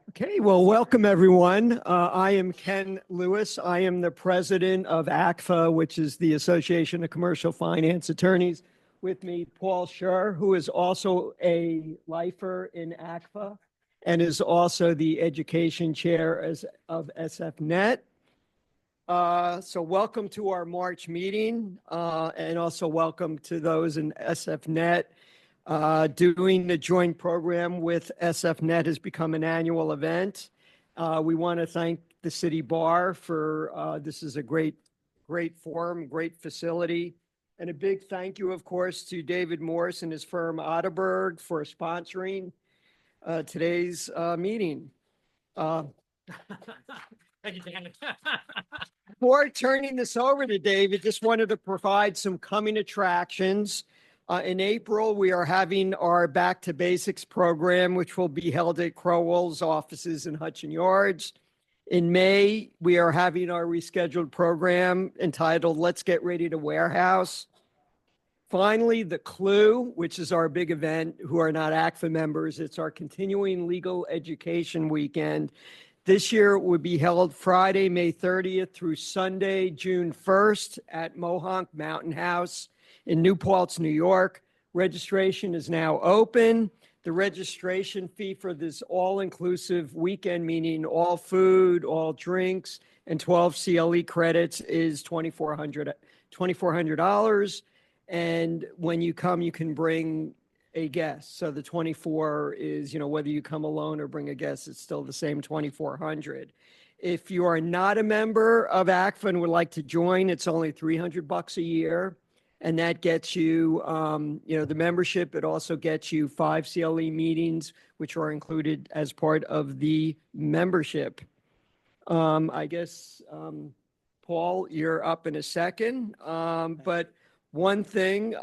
Okay, well, welcome everyone. I am Ken Lewis. I am the president of ACFA, which is the Association of Commercial Finance Attorneys. With me, Paul Scher, who is also a lifer in ACFA and is also the education chair of SFNet. So welcome to our March meeting, and also welcome to those in SFNet. Doing the joint program with SFNet has become an annual event. We want to thank the City Bar for, this is a great forum, great facility. And a big thank you, of course, to David Morse and his firm Otterberg for sponsoring today's meeting. Thank you, Dan. Before turning this over to David, just wanted to provide some coming attractions. In April, we are having our Back to Basics program, which will be held at Crowell's offices in Hudson Yards. In May, we are having our rescheduled program entitled Let's Get Ready to Warehouse. Finally, the Clue, which is our big event, who are not ACFA members. It's our continuing legal education weekend. This year it would be held Friday, May 30th through Sunday, June 1st at Mohonk Mountain House in New Paltz, New York. Registration is now open. The registration fee for this all-inclusive weekend, meaning all food, all drinks, and 12 CLE credits is $2,400. And when you come, you can bring a guest. So the 24 is, whether you come alone or bring a guest, it's still the same 2,400. If you are not a member of ACFA and would like to join, it's only $300 a year. And that gets you, the membership. It also gets you 5 CLE meetings, which are included as part of the membership. I guess, Paul, you're up in a second. But one thing,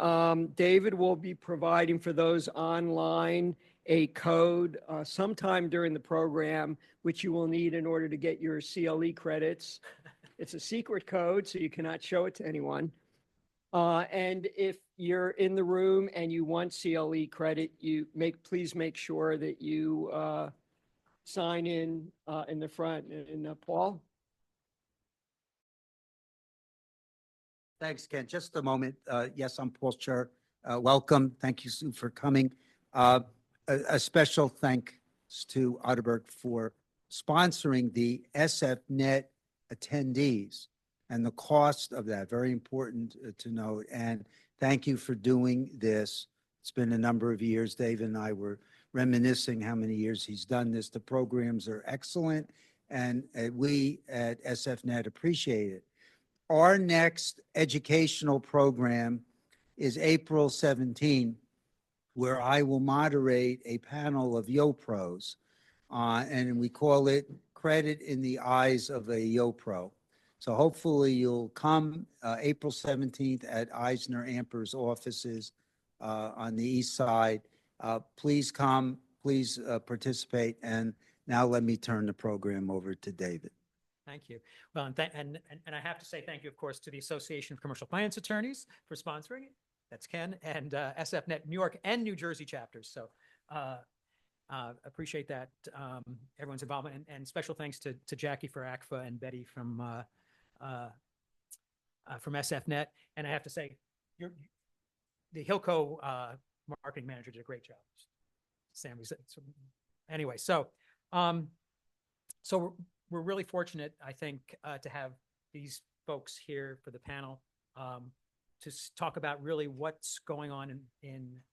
David will be providing for those online a code sometime during the program, which you will need in order to get your CLE credits. It's a secret code, so you cannot show it to anyone. And if you're in the room and you want CLE credit, please make sure that you sign in the front. And Paul? Thanks, Ken. Just a moment. Yes, I'm Paul Scher. Welcome. Thank you, Sue, for coming. A special thanks to Otterberg for sponsoring the SFNet attendees and the cost of that. Very important to note. And thank you for doing this. It's been a number of years. Dave and I were reminiscing how many years he's done this. The programs are excellent, and we at SFNet appreciate it. Our next educational program is April 17, where I will moderate a panel of YoPros, and we call it Credit in the Eyes of a YoPro. So hopefully you'll come April 17th at Eisner Amper's offices on the east side. Please come, please participate. And now let me turn the program over to David. Thank you. Well, and I have to say thank you, of course, to the Association of Commercial Finance Attorneys for sponsoring it. That's Ken, and SFNet New York and New Jersey chapters. So appreciate that, everyone's involvement, and special thanks to Jackie for ACFA and Betty from SFNet. And I have to say, the Hilco marketing manager did a great job. Sam, anyway, so we're really fortunate, I think, to have these folks here for the panel to talk about really what's going on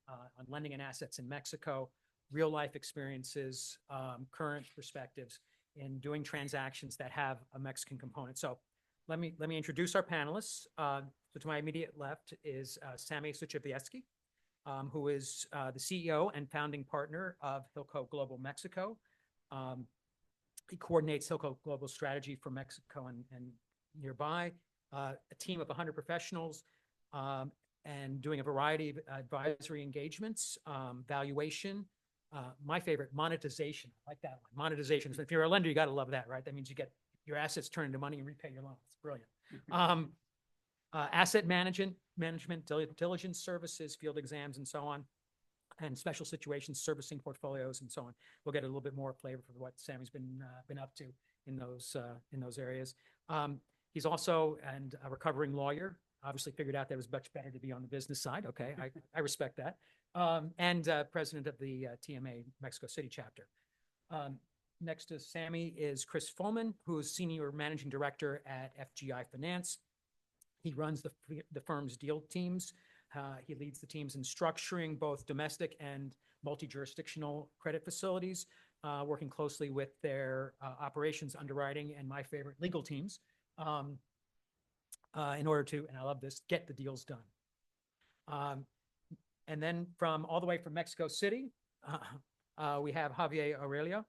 on lending and assets in Mexico, real life experiences, current perspectives in doing transactions that have a Mexican component. So let me introduce our panelists. So to my immediate left is Sammy Suchowiecky, who is the CEO and founding partner of Hilco Global Mexico. He coordinates Hilco Global strategy for Mexico and nearby, a team of 100 professionals, and doing a variety of advisory engagements, valuation, my favorite, monetization. I like that one. Monetization. So if you're a lender, you got to love that, right? That means you get your assets turned into money and repay your loans. It's brilliant. Asset management, diligence services, field exams, and so on. and special situations, servicing portfolios, and so on. We'll get a little bit more flavor for what Sammy's been up to in those areas. He's also a recovering lawyer. Obviously, figured out that it was much better to be on the business side. Okay, I respect that. And president of the TMA Mexico City chapter. Next to Sammy is Chris Fullman, who is senior managing director at FGI Finance. He runs the firm's deal teams. He leads the teams in structuring both domestic and multi-jurisdictional credit facilities, working closely with their operations, underwriting, and my favorite, legal teams, in order to, and I love this, get the deals done. And then all the way from Mexico City, we have Javier Aurelia,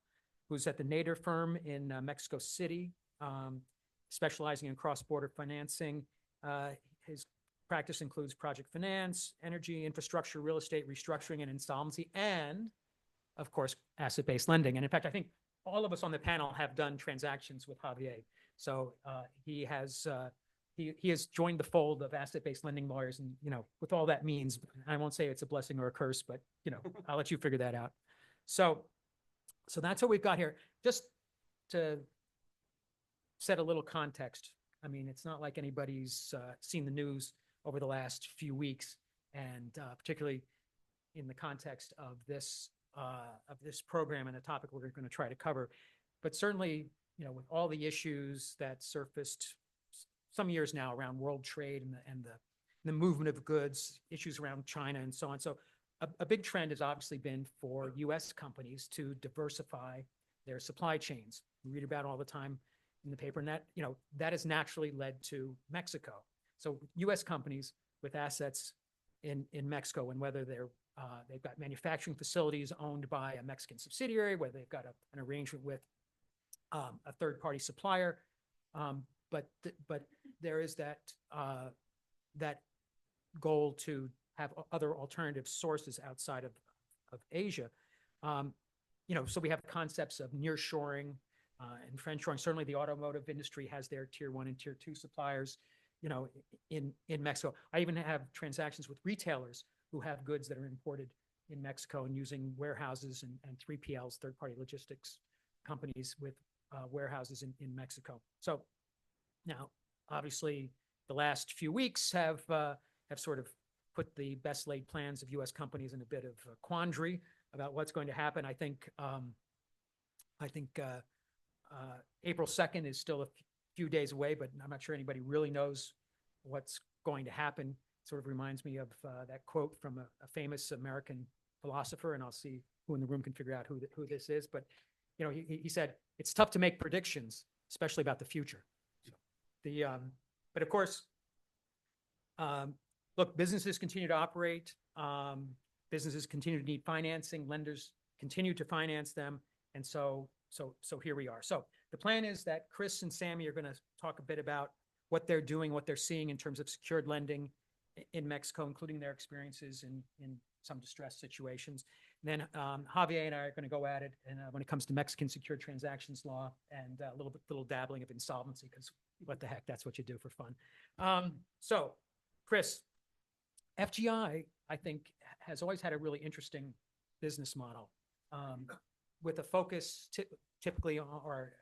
who's at the Nader firm in Mexico City, specializing in cross-border financing. His practice includes project finance, energy, infrastructure, real estate, restructuring, and insolvency, and, of course, asset-based lending. And in fact, I think all of us on the panel have done transactions with Javier. So he has joined the fold of asset-based lending lawyers, and with all that means, I won't say it's a blessing or a curse, but I'll let you figure that out. So that's what we've got here. Just to set a little context, I mean, it's not like anybody's seen the news over the last few weeks, and particularly in the context of this program and the topic we're going to try to cover. But certainly, with all the issues that surfaced some years now around world trade and the movement of goods, issues around China and so on. So a big trend has obviously been for U.S. companies to diversify their supply chains. We read about it all the time in the paper, and that has naturally led to Mexico. So U.S. companies with assets in Mexico, and whether they've got manufacturing facilities owned by a Mexican subsidiary, whether they've got an arrangement with a third-party supplier, but there is that goal to have other alternative sources outside of Asia. So we have concepts of nearshoring and friendshoring. Certainly, the automotive industry has their tier 1 and tier 2 suppliers, in Mexico. I even have transactions with retailers who have goods that are imported in Mexico and using warehouses and 3PLs, third-party logistics companies with warehouses in Mexico. So now, obviously, the last few weeks have sort of put the best laid plans of U.S. companies in a bit of a quandary about what's going to happen. I think April 2nd is still a few days away, but I'm not sure anybody really knows what's going to happen. Sort of reminds me of that quote from a famous American philosopher, and I'll see who in the room can figure out who this is. But he said, it's tough to make predictions, especially about the future. But of course, look, businesses continue to operate. Businesses continue to need financing. Lenders continue to finance them. And so here we are. So the plan is that Chris and Sammy are going to talk a bit about what they're doing, what they're seeing in terms of secured lending in Mexico, including their experiences in some distressed situations. And then Javier and I are going to go at it, and when it comes to Mexican secured transactions law and a little dabbling of insolvency, because what the heck, that's what you do for fun. So, Chris, FGI, I think, has always had a really interesting business model with a focus typically or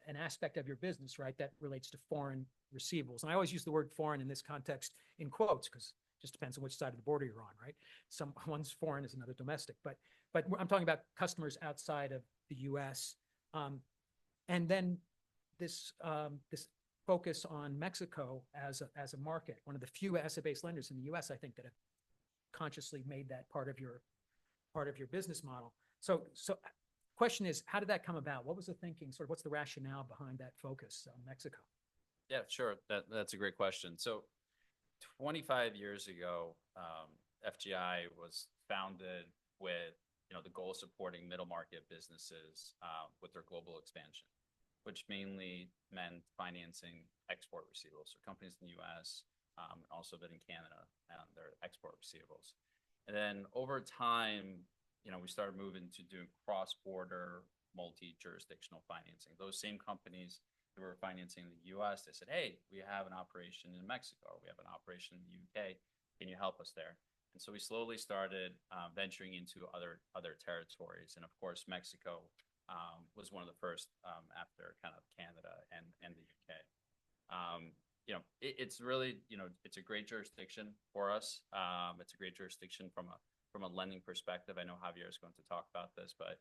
an aspect of your business, right, that relates to foreign receivables. And I always use the word foreign in this context in quotes, because it just depends on which side of the border you're on, right? One's foreign is another domestic, but I'm talking about customers outside of the U.S. And then this focus on Mexico as a market, one of the few asset-based lenders in the U.S., I think, that have consciously made that part of your business model. So question is, how did that come about? What was the thinking? Sort of what's the rationale behind that focus on Mexico? Yeah, sure. That's a great question. So 25 years ago, FGI was founded with the goal of supporting middle market businesses with their global expansion, which mainly meant financing export receivables. So companies in the U.S., also a bit in Canada, and their export receivables. And then over time, we started moving to doing cross-border, multi-jurisdictional financing. Those same companies that were financing in the U.S., they said, hey, we have an operation in Mexico, or we have an operation in the U.K., can you help us there? And so we slowly started venturing into other territories. And of course, Mexico was one of the first after kind of Canada and the UK. It's really, it's a great jurisdiction for us. It's a great jurisdiction from a lending perspective. I know Javier is going to talk about this, but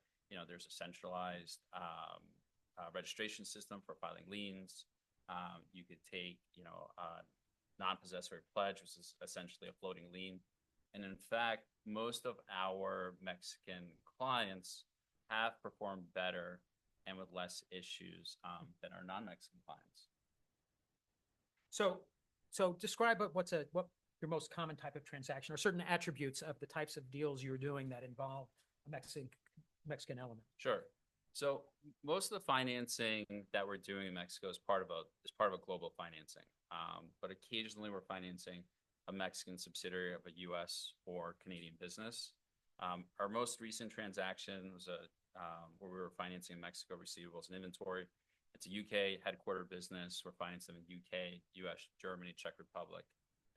there's a centralized registration system for filing liens. You could take, a non-possessory pledge, which is essentially a floating lien. And in fact, most of our Mexican clients have performed better and with less issues than our non-Mexican clients. So describe what your most common type of transaction or certain attributes of the types of deals you're doing that involve a Mexican element. Sure. So most of the financing that we're doing in Mexico is part of a global financing. But occasionally we're financing a Mexican subsidiary of a U.S. or Canadian business. Our most recent transaction was where we were financing Mexico receivables and inventory. It's a UK headquartered business. We're financing in UK, US, Germany, Czech Republic,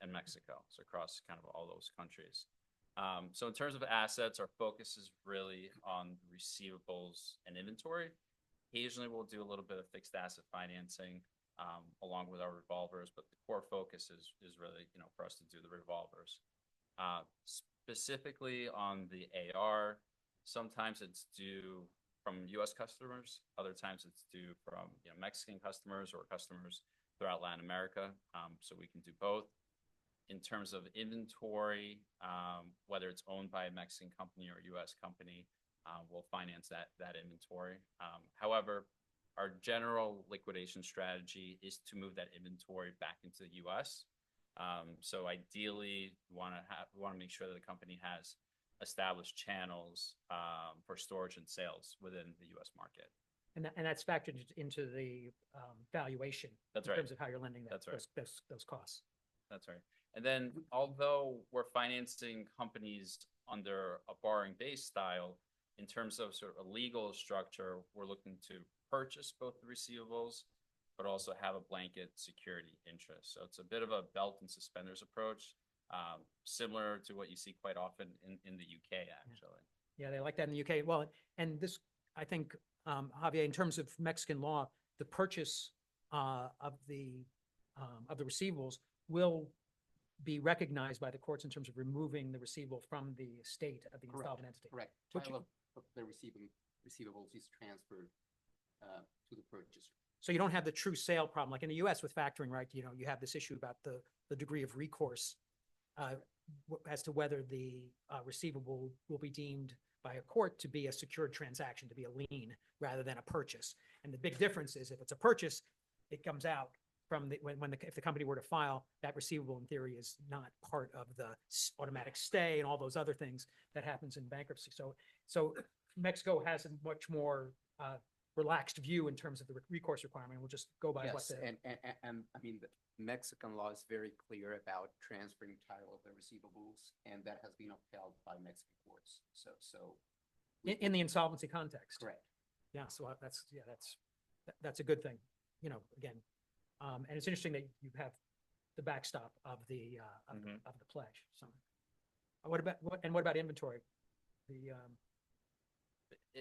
and Mexico. So across kind of all those countries. So in terms of assets, our focus is really on receivables and inventory. Occasionally, we'll do a little bit of fixed asset financing along with our revolvers, but the core focus is really, for us to do the revolvers. Specifically on the AR, sometimes it's due from U.S. customers. Other times it's due from Mexican customers or customers throughout Latin America. So we can do both. In terms of inventory, whether it's owned by a Mexican company or a U.S. company, we'll finance that inventory. However, our general liquidation strategy is to move that inventory back into the U.S. So ideally, we want to make sure that the company has established channels for storage and sales within the U.S. market. And that's factored into the valuation. That's in right. terms of how you're lending That's right. those costs. That's right. And then, although we're financing companies under a borrowing-based style, in terms of sort of a legal structure, we're looking to purchase both the receivables, but also have a blanket security interest. So it's a bit of a belt and suspenders approach, similar to what you see quite often in the UK, actually. Yeah, they like that in the UK. Well, and this, I think, Javier, in terms of Mexican law, the purchase of the receivables will be recognized by the courts in terms of removing the receivable from the estate of the insolvent entity. Correct. Which- Title of the receivables is transferred to the purchaser. So you don't have the true sale problem, like in the US with factoring, right? You have this issue about the degree of recourse as to whether the receivable will be deemed by a court to be a secured transaction, to be a lien rather than a purchase. And the big difference is if it's a purchase, it comes out from if the company were to file, that receivable in theory is not part of the automatic stay and all those other things that happens in bankruptcy. So Mexico has a much more relaxed view in terms of the recourse requirement. We'll just go by what Yes, and I mean, the Mexican law is very clear about transferring title of the receivables, and that has been upheld by Mexican courts. So in the insolvency context. correct. Yeah, so that's a good thing. Again, and it's interesting that you have the backstop of the pledge. So, what about inventory? The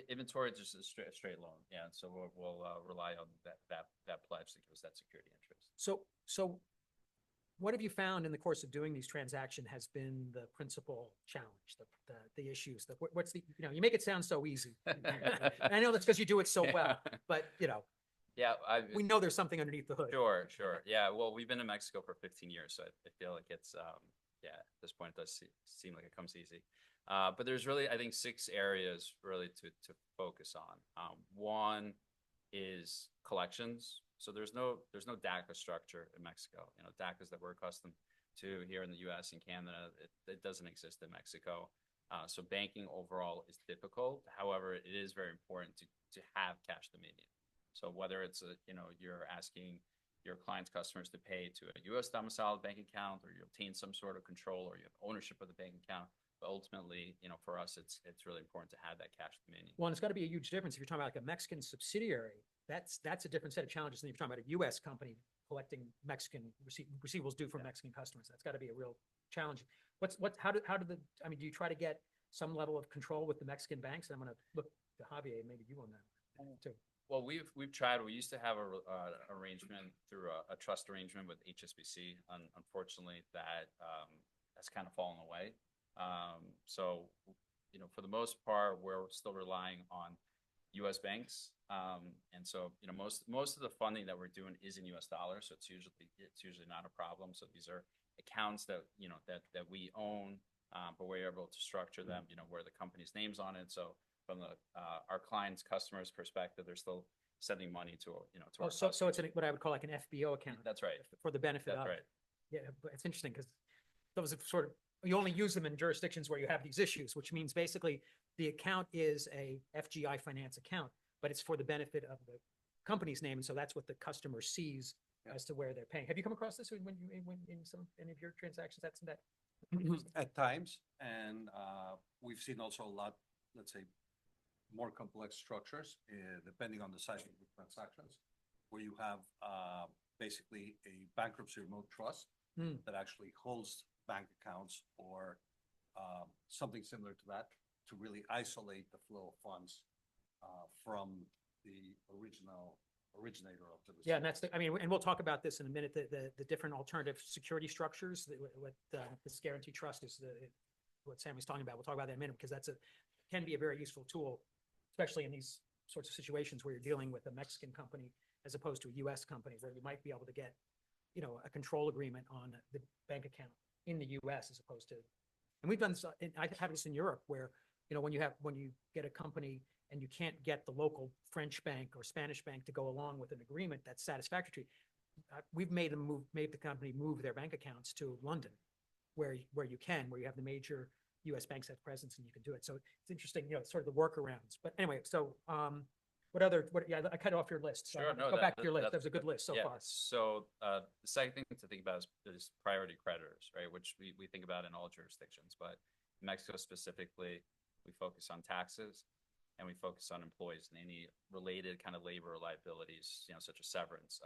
Inventory is just a straight loan. Yeah, so we'll rely on that pledge that gives that security interest. So what have you found in the course of doing these transactions has been the principal challenge, the issues? What's the you make it sound so easy. And I know that's because you do it so well, but Yeah, we know there's something underneath the hood. Sure. Yeah, well, we've been in Mexico for 15 years, so I feel like it's, at this point, it does seem like it comes easy. But there's really, I think, 6 areas really to focus on. One is collections. So there's no DACA structure in Mexico. DACAs that we're accustomed to here in the U.S. and Canada, it doesn't exist in Mexico. So banking overall is difficult. However, it is very important to have cash dominion. So whether it's you're asking your client's customers to pay to a U.S. domiciled bank account, or you obtain some sort of control, or you have ownership of the bank account, but ultimately, for us, it's really important to have that cash dominion. Well, and it's got to be a huge difference if you're talking about like a Mexican subsidiary. That's a different set of challenges than if you're talking about a U.S. company collecting Mexican receivables due from Mexican customers. That's got to be a real challenging. I mean, do you try to get some level of control with the Mexican banks? I'm going to look to Javier, maybe you on that too. Well, we've tried. We used to have a arrangement through a trust arrangement with HSBC. Unfortunately, that has kind of fallen away. So, for the most part, we're still relying on U.S. banks, and so most of the funding that we're doing is in U.S. dollars. So it's usually not a problem. So these are accounts that that we own, but we're able to structure them, where the company's name's on it. So from our clients' customers' perspective, they're still sending money to our So it's what I would call like an FBO account. That's right. For the benefit That's of. right. Yeah, but it's interesting because those are sort of, you only use them in jurisdictions where you have these issues, which means basically the account is a FGI finance account, but it's for the benefit of the company's name. And so that's what the customer sees as to where they're paying. Have you come across this when in any of your transactions? That's that. At times, and we've seen also a lot, let's say, more complex structures, depending on the size of the transactions, where you have basically a bankruptcy remote trust that actually holds bank accounts or something similar to that to really isolate the flow of funds from the originator of the receipt. Yeah, and that's and we'll talk about this in a minute, the different alternative security structures, what this guarantee trust is what Sam was talking about. We'll talk about that in a minute because can be a very useful tool, especially in these sorts of situations where you're dealing with a Mexican company as opposed to a U.S. company, where you might be able to get, a control agreement on the bank account in the U.S. as opposed to, and we've done this, I have this in Europe where, when you get a company and you can't get the local French bank or Spanish bank to go along with an agreement that's satisfactory, we've made the company move their bank accounts to London, where you have the major U.S. banks have presence and you can do it. So it's interesting, sort of the workarounds. But anyway, so I cut off your list. So Sure, no, go back to your list. That was a good list so far. So the second thing to think about is priority creditors, right? Which we think about in all jurisdictions, but in Mexico specifically, we focus on taxes and we focus on employees and any related kind of labor liabilities, such as severance.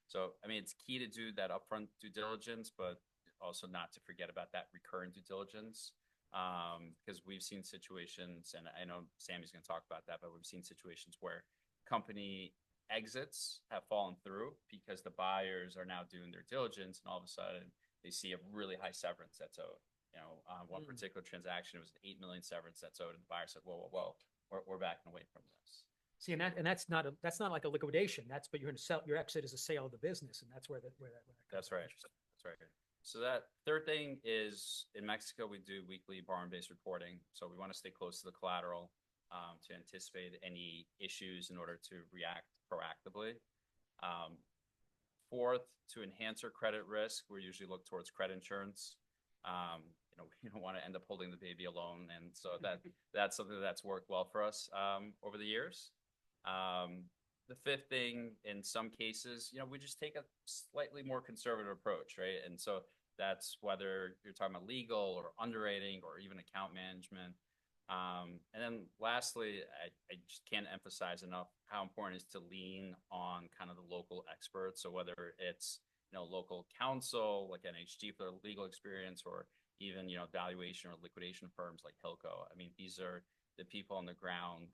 So, it's key to do that upfront due diligence, but also not to forget about that recurrent due diligence. Because we've seen situations, and I know Sammy's going to talk about that, but we've seen situations where company exits have fallen through because the buyers are now doing their diligence, and all of a sudden they see a really high severance that's owed. One particular transaction, it was an $8 million severance that's owed, and the buyer said, "Whoa, we're backing away from this." See, and that's not like a liquidation. But you're going to sell. Your exit is a sale of the business, and that's where that. That's right. That's right. So that third thing is, in Mexico, we do weekly borrowing-based reporting. So we want to stay close to the collateral to anticipate any issues in order to react proactively. Fourth, to enhance our credit risk, we usually look towards credit insurance. We don't want to end up holding the baby alone, and so that's something that's worked well for us over the years. The fifth thing, in some cases, we just take a slightly more conservative approach, right? And so that's whether you're talking about legal or underwriting or even account management. And then lastly, I just can't emphasize enough how important it is to lean on kind of the local experts. So whether it's, local counsel like NHG for legal experience, or even, valuation or liquidation firms like Hilco. These are the people on the ground,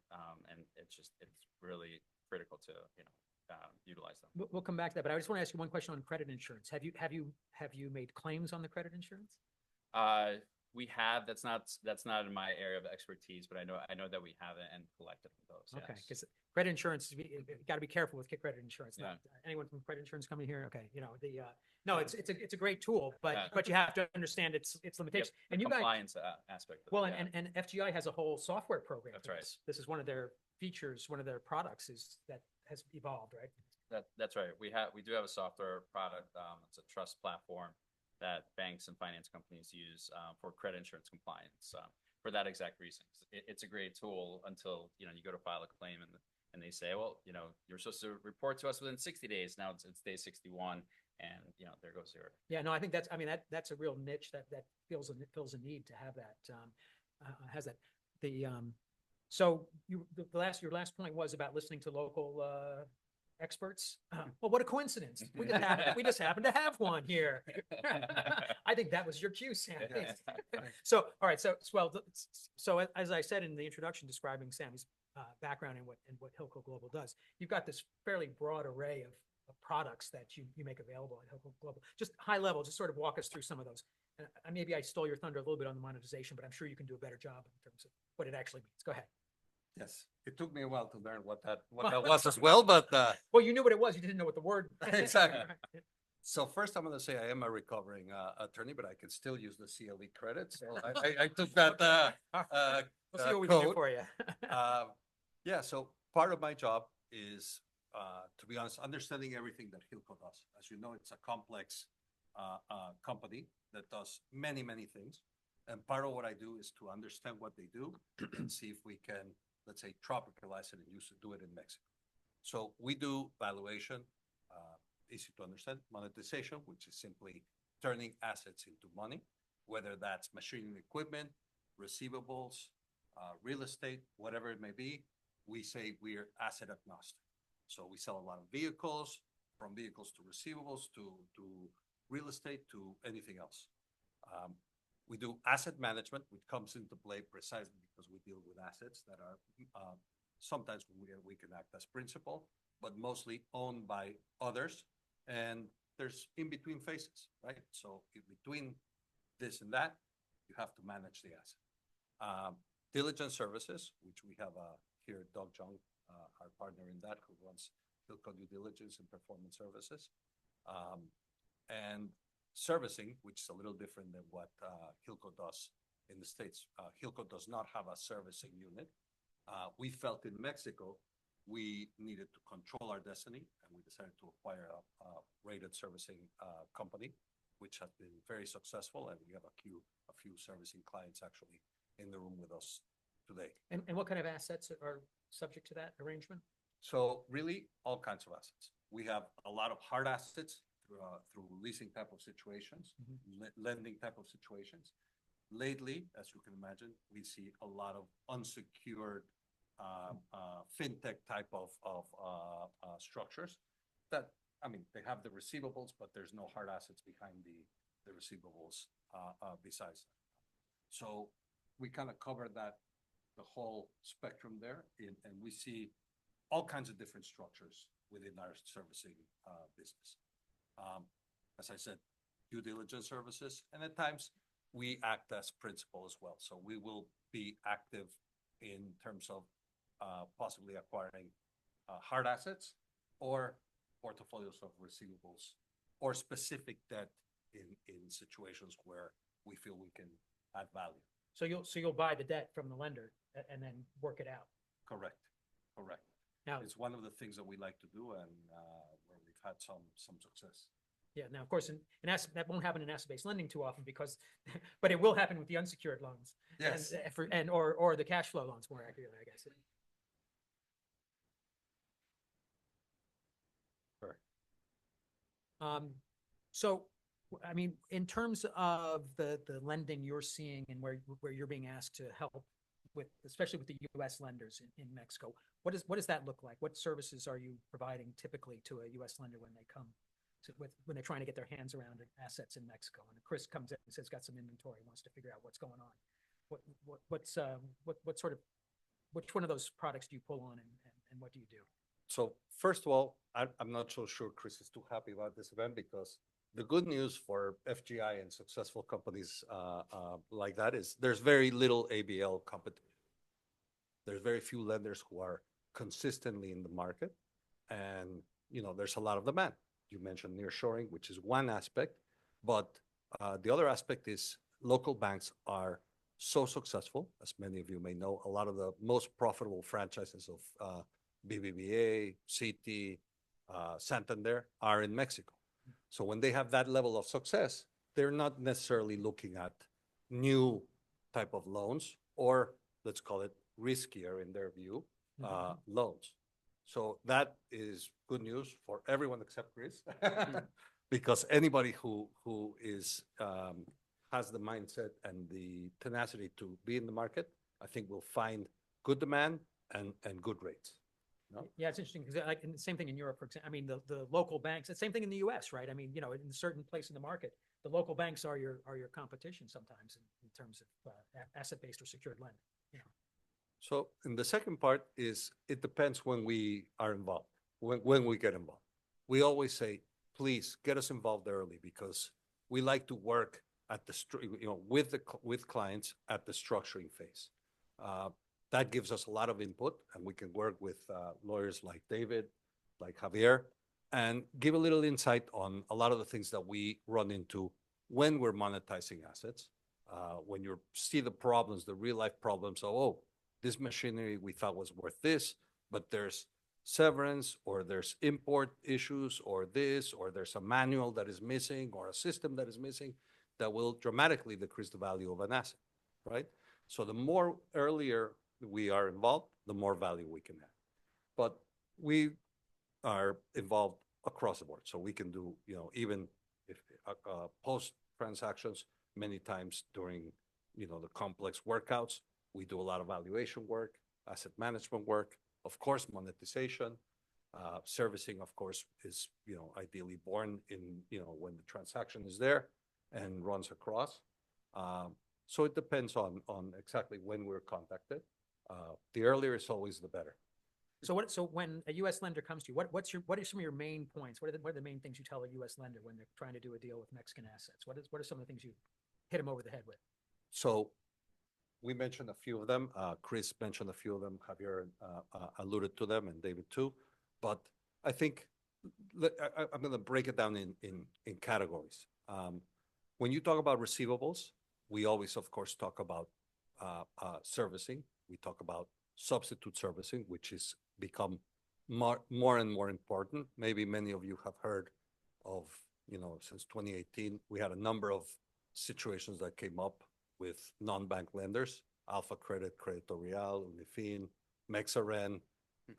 and it's really critical to utilize them. We'll come back to that, but I just want to ask you one question on credit insurance. Have you made claims on the credit insurance? We have. That's not in my area of expertise, but I know that we have it and collected those. Okay, because credit insurance, you got to be careful with credit insurance. Yeah. Not anyone from credit insurance coming here. Okay, no, it's a great tool, but you have to understand its limitations. Yep, and you guys, compliance aspect. And FGI has a whole software program. That's right. This is one of their features, one of their products that has evolved, right? That's right. We do have a software product. It's a trust platform that banks and finance companies use for credit insurance compliance for that exact reason. It's a great tool until you go to file a claim and they say, well, you're supposed to report to us within 60 days. Now it's day 61, and there goes your. Yeah, no, I think that's a real niche that fills a need to have that. Has that so your last point was about listening to local experts. Well, what a coincidence. We just happen to have one here. I think that was your cue, Sam. So, all right. So as I said in the introduction describing Sammy's background and what Hilco Global does, you've got this fairly broad array of products that you make available at Hilco Global. Just high level, just sort of walk us through some of those. And maybe I stole your thunder a little bit on the monetization, but I'm sure you can do a better job in terms of what it actually means. Go ahead. Yes, it took me a while to learn what that was as well, but Well, you knew what it was. You didn't know what the word. Exactly. So first, I'm going to say I am a recovering attorney, but I can still use the CLE credit. So I took that We'll see what we can do code. for you. Yeah, so part of my job is, to be honest, understanding everything that Hilco does. As you know, it's a complex company that does many, many things. And part of what I do is to understand what they do and see if we can, let's say, tropicalize it and do it in Mexico. So we do valuation, easy to understand, monetization, which is simply turning assets into money, whether that's machinery and equipment, receivables, real estate, whatever it may be. We say we're asset agnostic. So we sell a lot of vehicles, from vehicles to receivables, to real estate, to anything else. We do asset management, which comes into play precisely because we deal with assets that are sometimes we can act as principal, but mostly owned by others. And there's in between phases, right? So in between this and that, you have to manage the asset. Diligence services, which we have here, Doug Jung, our partner in that, who runs Hilco Due Diligence and Performance Services. And servicing, which is a little different than what Hilco does in the States. Hilco does not have a servicing unit. We felt in Mexico, we needed to control our destiny, and we decided to acquire a rated servicing company, which has been very successful, and we have a few servicing clients actually in the room with us today. And what kind of assets are subject to that arrangement? So really, all kinds of assets. We have a lot of hard assets through leasing type of situations, lending type of situations. Lately, as you can imagine, we see a lot of unsecured fintech type of structures that, I mean, they have the receivables, but there's no hard assets behind the receivables besides that. So we kind of cover the whole spectrum there, and we see all kinds of different structures within our servicing business. As I said, due diligence services, and at times we act as principal as well. So we will be active in terms of possibly acquiring hard assets or portfolios of receivables or specific debt in situations where we feel we can add value. So you'll buy the debt from the lender and then work it out. Correct. Now, it's one of the things that we like to do, and where we've had some success. Yeah. Now, of course, that won't happen in asset-based lending too often but it will happen with the unsecured loans. Yes. Or the cash flow loans, more accurately, I guess. Correct. So, I mean, in terms of the lending you're seeing and where you're being asked to help with, especially with the U.S. lenders in Mexico, what does that look like? What services are you providing typically to a U.S. lender when they come when they're trying to get their hands around assets in Mexico? And Chris comes in and says, got some inventory, wants to figure out what's going on. Which one of those products do you pull on, and what do you do? So first of all, I'm not so sure Chris is too happy about this event, because the good news for FGI and successful companies like that is there's very little ABL competition. There's very few lenders who are consistently in the market, and there's a lot of demand. You mentioned nearshoring, which is one aspect, but the other aspect is local banks are so successful, as many of you may know. A lot of the most profitable franchises of BBVA, Citi, Santander are in Mexico. So when they have that level of success, they're not necessarily looking at new type of loans, or let's call it riskier in their view, loans. So that is good news for everyone except Chris, because anybody who is has the mindset and the tenacity to be in the market, I think will find good demand and good rates. know? Yeah, it's interesting because like and the same thing in Europe, for example. I mean, the local banks, the same thing in the US, right? I mean, you know, in a certain place in the market, the local banks are your competition sometimes in terms of asset-based or secured lending, you know. So, and the second part is it depends when we are involved, when we get involved. We always say, please get us involved early because we like to work at the, with clients at the structuring phase. That gives us a lot of input and we can work with lawyers like David, like Javier, and give a little insight on a lot of the things that we run into when we're monetizing assets. When you see the problems, the real life problems of, oh, this machinery we thought was worth this, but there's severance or there's import issues or this, or there's a manual that is missing or a system that is missing that will dramatically decrease the value of an asset, right? So the more earlier we are involved, the more value we can add. But we are involved across the board. So we can do, even if post transactions, many times during, the complex workouts, we do a lot of valuation work, asset management work, of course, monetization, servicing, of course, is, ideally born in, when the transaction is there and runs across. So it depends on exactly when we're contacted. The earlier is always the better. So when a U.S. lender comes to you, what are some of your main points? What are the main things you tell a U.S. lender when they're trying to do a deal with Mexican assets? What are some of the things you hit them over the head with? So we mentioned a few of them. Chris mentioned a few of them. Javier alluded to them, and David too. But I think I'm going to break it down in categories. When you talk about receivables, we always, of course, talk about servicing. We talk about substitute servicing, which is become more and more important. Maybe many of you have heard of, since 2018, we had a number of situations that came up with non-bank lenders, Alpha Credit, Crédito Real, Unifin, Mexaren.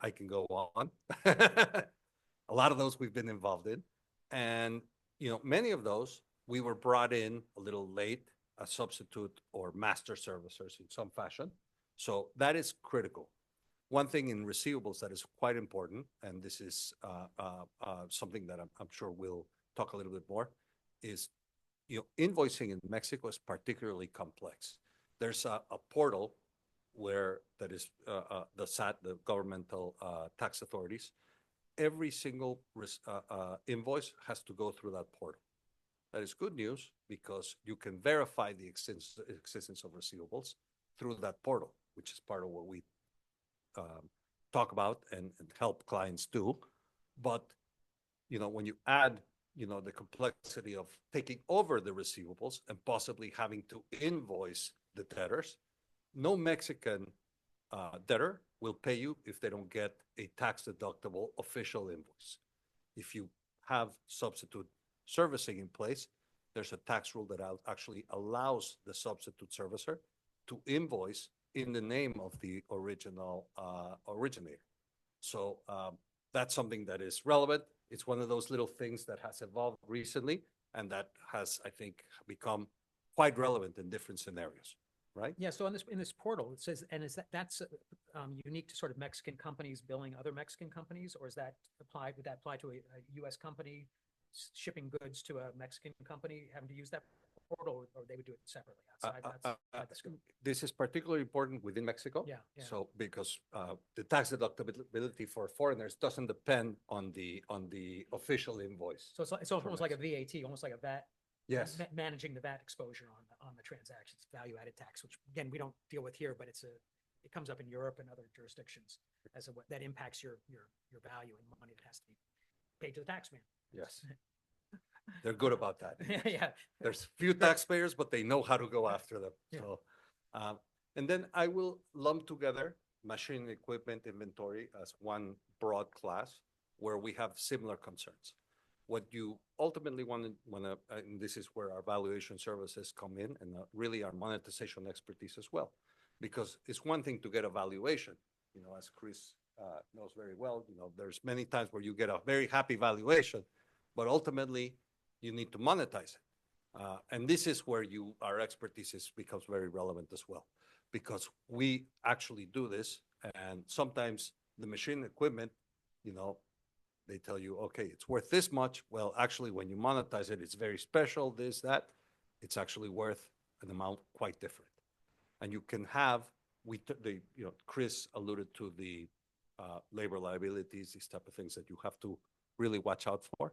I can go on. A lot of those we've been involved in. And, many of those, we were brought in a little late as substitute or master servicers in some fashion. So that is critical. One thing in receivables that is quite important, and this is something that I'm sure we'll talk a little bit more, is invoicing in Mexico is particularly complex. There's a portal that is the SAT, the governmental tax authorities. Every single invoice has to go through that portal. That is good news because you can verify the existence of receivables through that portal, which is part of what we talk about and help clients do. But, when you add, the complexity of taking over the receivables and possibly having to invoice the debtors, no Mexican debtor will pay you if they don't get a tax-deductible official invoice. If you have substitute servicing in place, there's a tax rule that actually allows the substitute servicer to invoice in the name of the original originator. So that's something that is relevant. It's one of those little things that has evolved recently and that has, I think, become quite relevant in different scenarios, right? Yeah. So in this portal, it says, and that's unique to sort of Mexican companies billing other Mexican companies, or would that apply to a U.S. company shipping goods to a Mexican company having to use that portal, or they would do it separately outside the scope? This is particularly important within Mexico. Yeah. So because the tax deductibility for foreigners doesn't depend on the official invoice. So it's almost like a VAT, almost like a VAT. Yes. Managing the VAT exposure on the transactions, value-added tax, which again we don't deal with here, but it comes up in Europe and other jurisdictions as that impacts your value and money that has to be paid to the taxman. Yes. They're good about that. Yeah. There's few taxpayers, but they know how to go after them. Yeah. So, and then I will lump together machine and equipment inventory as one broad class where we have similar concerns. What you ultimately want to, and this is where our valuation services come in and really our monetization expertise as well, because it's one thing to get a valuation, as Chris knows very well, there's many times where you get a very happy valuation, but ultimately you need to monetize it. And this is where our expertise becomes very relevant as well, because we actually do this. And sometimes the machine equipment, you know, they tell you, okay, it's worth this much. Well, actually, when you monetize it, it's very special, this, that. It's actually worth an amount quite different. And you can have, Chris alluded to the labor liabilities, these type of things that you have to really watch out for.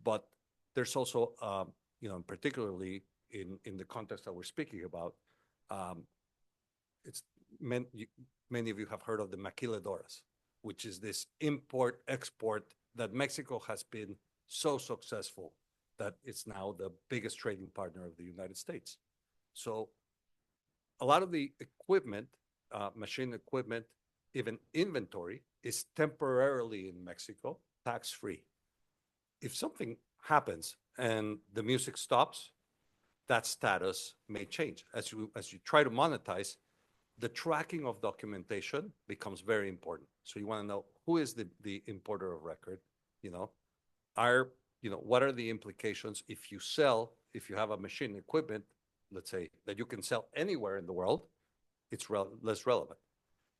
But there's also, and particularly in the context that we're speaking about, many of you have heard of the maquiladoras, which is this import-export that Mexico has been so successful that it's now the biggest trading partner of the United States. So a lot of the equipment, machine equipment, even inventory, is temporarily in Mexico, tax-free. If something happens and the music stops, that status may change. As you try to monetize, the tracking of documentation becomes very important. So you want to know who is the importer of record, what are the implications if you have a machine equipment, let's say, that you can sell anywhere in the world, it's less relevant.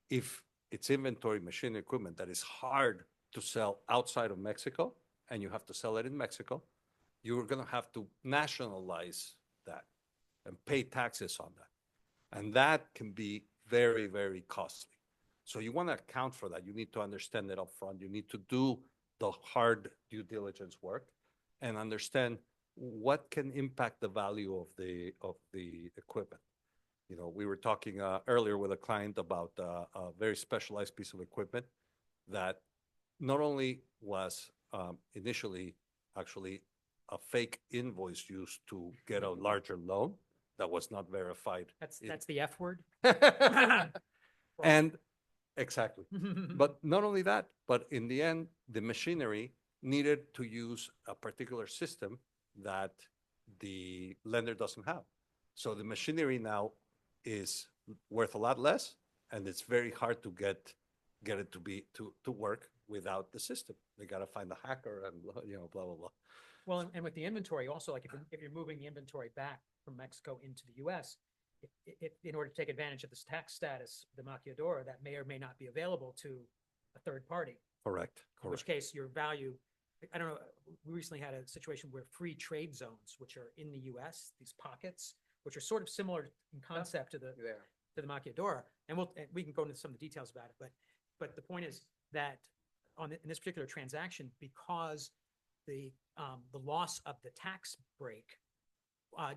If it's inventory machine equipment that is hard to sell outside of Mexico and you have to sell it in Mexico, you're going to have to nationalize that and pay taxes on that. And that can be very, very costly. So you want to account for that. You need to understand it up front. You need to do the hard due diligence work and understand what can impact the value of the equipment. We were talking earlier with a client about a very specialized piece of equipment that not only was initially actually a fake invoice used to get a larger loan that was not verified. That's the F word. And exactly. But not only that, but in the end, the machinery needed to use a particular system that the lender doesn't have. So the machinery now is worth a lot less, and it's very hard to get it to work without the system. They got to find a hacker and blah blah blah. Well, and with the inventory also, like if you're moving the inventory back from Mexico into the U.S., in order to take advantage of this tax status, the maquiladora, that may or may not be available to a third party. Correct. In which case, your value, I don't know, we recently had a situation where free trade zones, which are in the U.S., these pockets, which are sort of similar in concept to the maquiladora, and we can go into some of the details about it, but the point is that in this particular transaction, because the loss of the tax break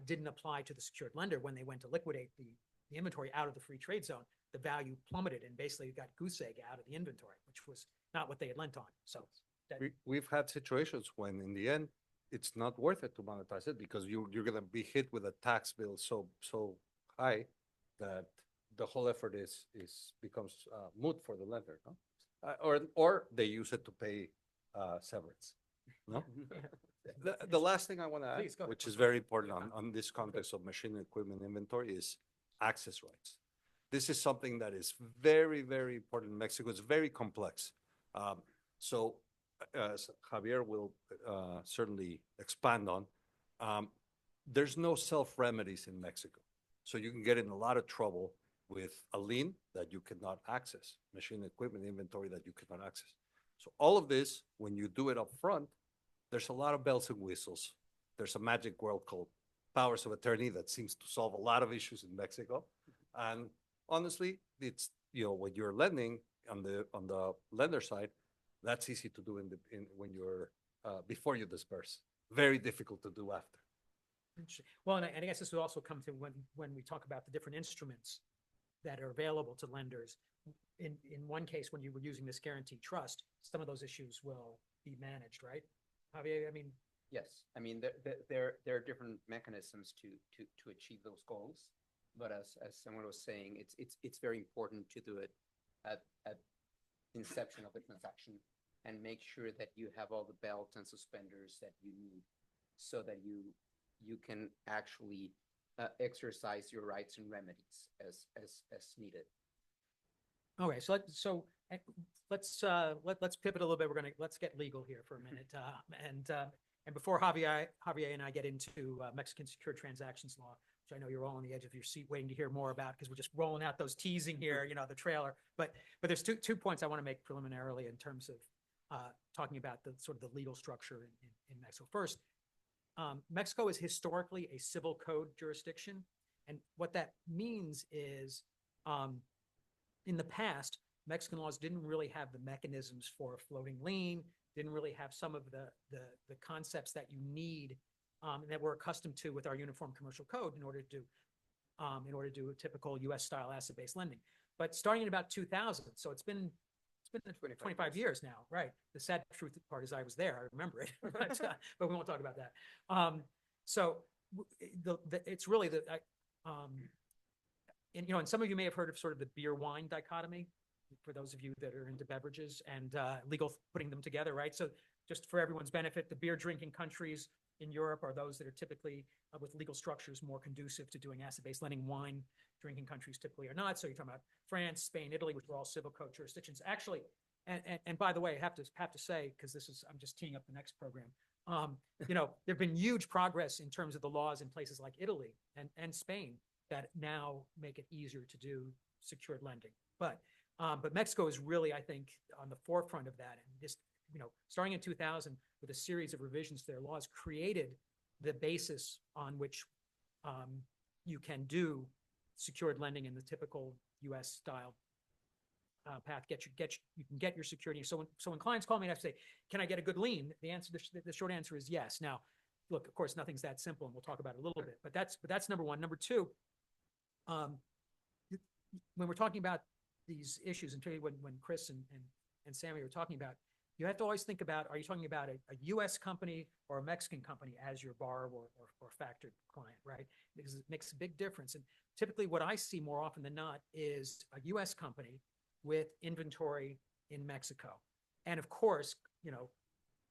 didn't apply to the secured lender when they went to liquidate the inventory out of the free trade zone, the value plummeted and basically got goose egg out of the inventory, which was not what they had lent on. So we've had situations when in the end, it's not worth it to monetize it because you're going to be hit with a tax bill so high that the whole effort becomes moot for the lender, no? Or they use it to pay severance, no? The last thing I want to add, which is very important on this context of machine equipment inventory, is access rights. This is something that is very, very important in Mexico. It's very complex. So as Javier will certainly expand on, there's no self-remedies in Mexico. So you can get in a lot of trouble with a lien that you cannot access, machine equipment inventory that you cannot access. So all of this, when you do it up front, there's a lot of bells and whistles. There's a magic word called powers of attorney that seems to solve a lot of issues in Mexico. And honestly, it's, when you're lending on the lender side, that's easy to do when you're before you disperse. Very difficult to do after. Well, and I guess this will also come to when we talk about the different instruments that are available to lenders. In one case, when you were using this guaranteed trust, some of those issues will be managed, right? Javier, I mean, yes. I mean, there are different mechanisms to achieve those goals. But as someone was saying, it's very important to do it at inception of the transaction and make sure that you have all the belts and suspenders that you need so that you can actually exercise your rights and remedies as needed. Okay, so let's pivot a little bit. Let's get legal here for a minute, and before Javier and I get into Mexican secure transactions law, which I know you're all on the edge of your seat waiting to hear more about because we're just rolling out those teasing here, the trailer. But there's two points I want to make preliminarily in terms of talking about the sort of the legal structure in Mexico. First, Mexico is historically a civil code jurisdiction. And what that means is in the past, Mexican laws didn't really have the mechanisms for a floating lien, didn't really have some of the concepts that you need that we're accustomed to with our uniform commercial code in order to do a typical U.S. style asset-based lending. But starting in about 2000, so it's been 25 years now, right? The sad truth part is I was there, I remember it, but we won't talk about that. It's really and some of you may have heard of sort of the beer wine dichotomy, for those of you that are into beverages and legal putting them together, right? So just for everyone's benefit, the beer drinking countries in Europe are those that are typically with legal structures more conducive to doing asset-based lending. Wine drinking countries typically are not. So you're talking about France, Spain, Italy, which are all civil code jurisdictions. Actually, and by the way, I have to say, because I'm just teeing up the next program. There've been huge progress in terms of the laws in places like Italy and Spain that now make it easier to do secured lending. But Mexico is really, I think, on the forefront of that. And just, starting in 2000 with a series of revisions to their laws created the basis on which you can do secured lending in the typical U.S. style path. You can get your security. So when clients call me and I say, "Can I get a good lien?" The short answer is yes. Now, look, of course, nothing's that simple, and we'll talk about it a little bit. But that's number one. Number two, when we're talking about these issues, and particularly when Chris and Sammy were talking about, you have to always think about: are you talking about a U.S. company or a Mexican company as your borrower or factored client, right? Because it makes a big difference. And typically, what I see more often than not is a U.S. company with inventory in Mexico. And of course,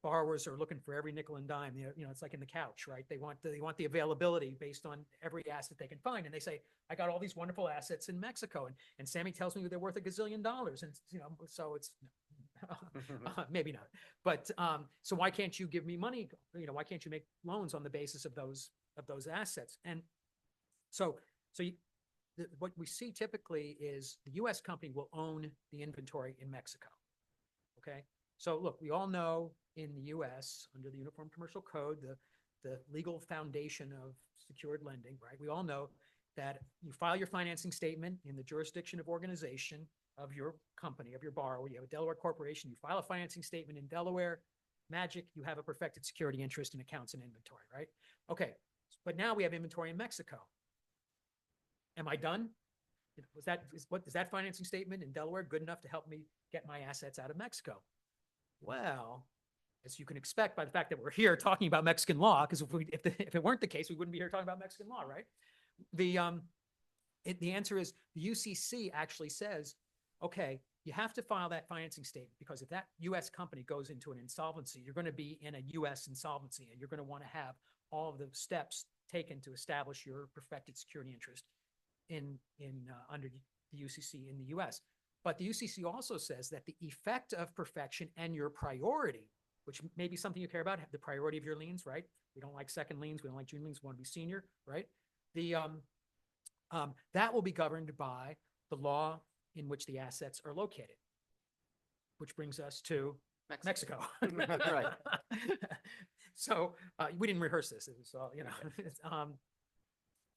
borrowers are looking for every nickel and dime. It's like in the couch, right? They want the availability based on every asset they can find. And they say, "I got all these wonderful assets in Mexico." And Sammy tells me they're worth $1 gazillion. And, so it's maybe not. But so why can't you give me money? Why can't you make loans on the basis of those assets? And what we see typically is the U.S. company will own the inventory in Mexico. Okay. So look, we all know in the U.S. under the Uniform Commercial Code, the legal foundation of secured lending, right? We all know that you file your financing statement in the jurisdiction of organization of your company, of your borrower. You have a Delaware corporation, you file a financing statement in Delaware, magic, you have a perfected security interest in accounts and inventory, right? Okay, but now we have inventory in Mexico. Am I done? Is that financing statement in Delaware good enough to help me get my assets out of Mexico? Well, as you can expect by the fact that we're here talking about Mexican law, because if it weren't the case, we wouldn't be here talking about Mexican law, right? The answer is the UCC actually says, okay, you have to file that financing statement because if that U.S. company goes into an insolvency, you're going to be in a U.S. insolvency, and you're going to want to have all of the steps taken to establish your perfected security interest under the UCC in the U.S. But the UCC also says that the effect of perfection and your priority, which may be something you care about, the priority of your liens, right? We don't like second liens. We don't like junior liens. We want to be senior, right? That will be governed by the law in which the assets are located, which brings us to Mexico. Right. So we didn't rehearse this. It was all,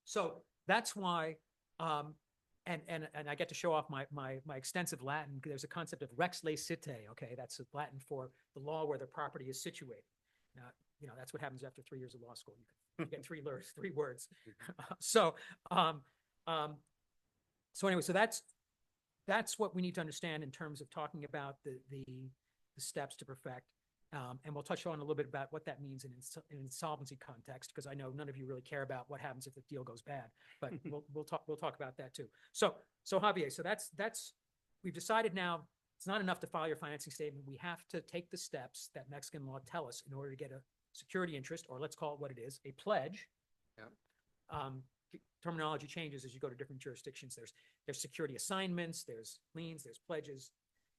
so that's why, and I get to show off my extensive Latin. There's a concept of rex lecite. Okay, that's Latin for the law where the property is situated. Now, that's what happens after 3 years of law school. You get three words. So anyway, so that's what we need to understand in terms of talking about the steps to perfect. And we'll touch on a little bit about what that means in insolvency context, because I know none of you really care about what happens if the deal goes bad, but we'll talk about that too. So Javier, so that's we've decided now it's not enough to file your financing statement. We have to take the steps that Mexican law tell us in order to get a security interest, or let's call it what it is, a pledge. Yeah. Terminology changes as you go to different jurisdictions. There's security assignments, there's liens, there's pledges,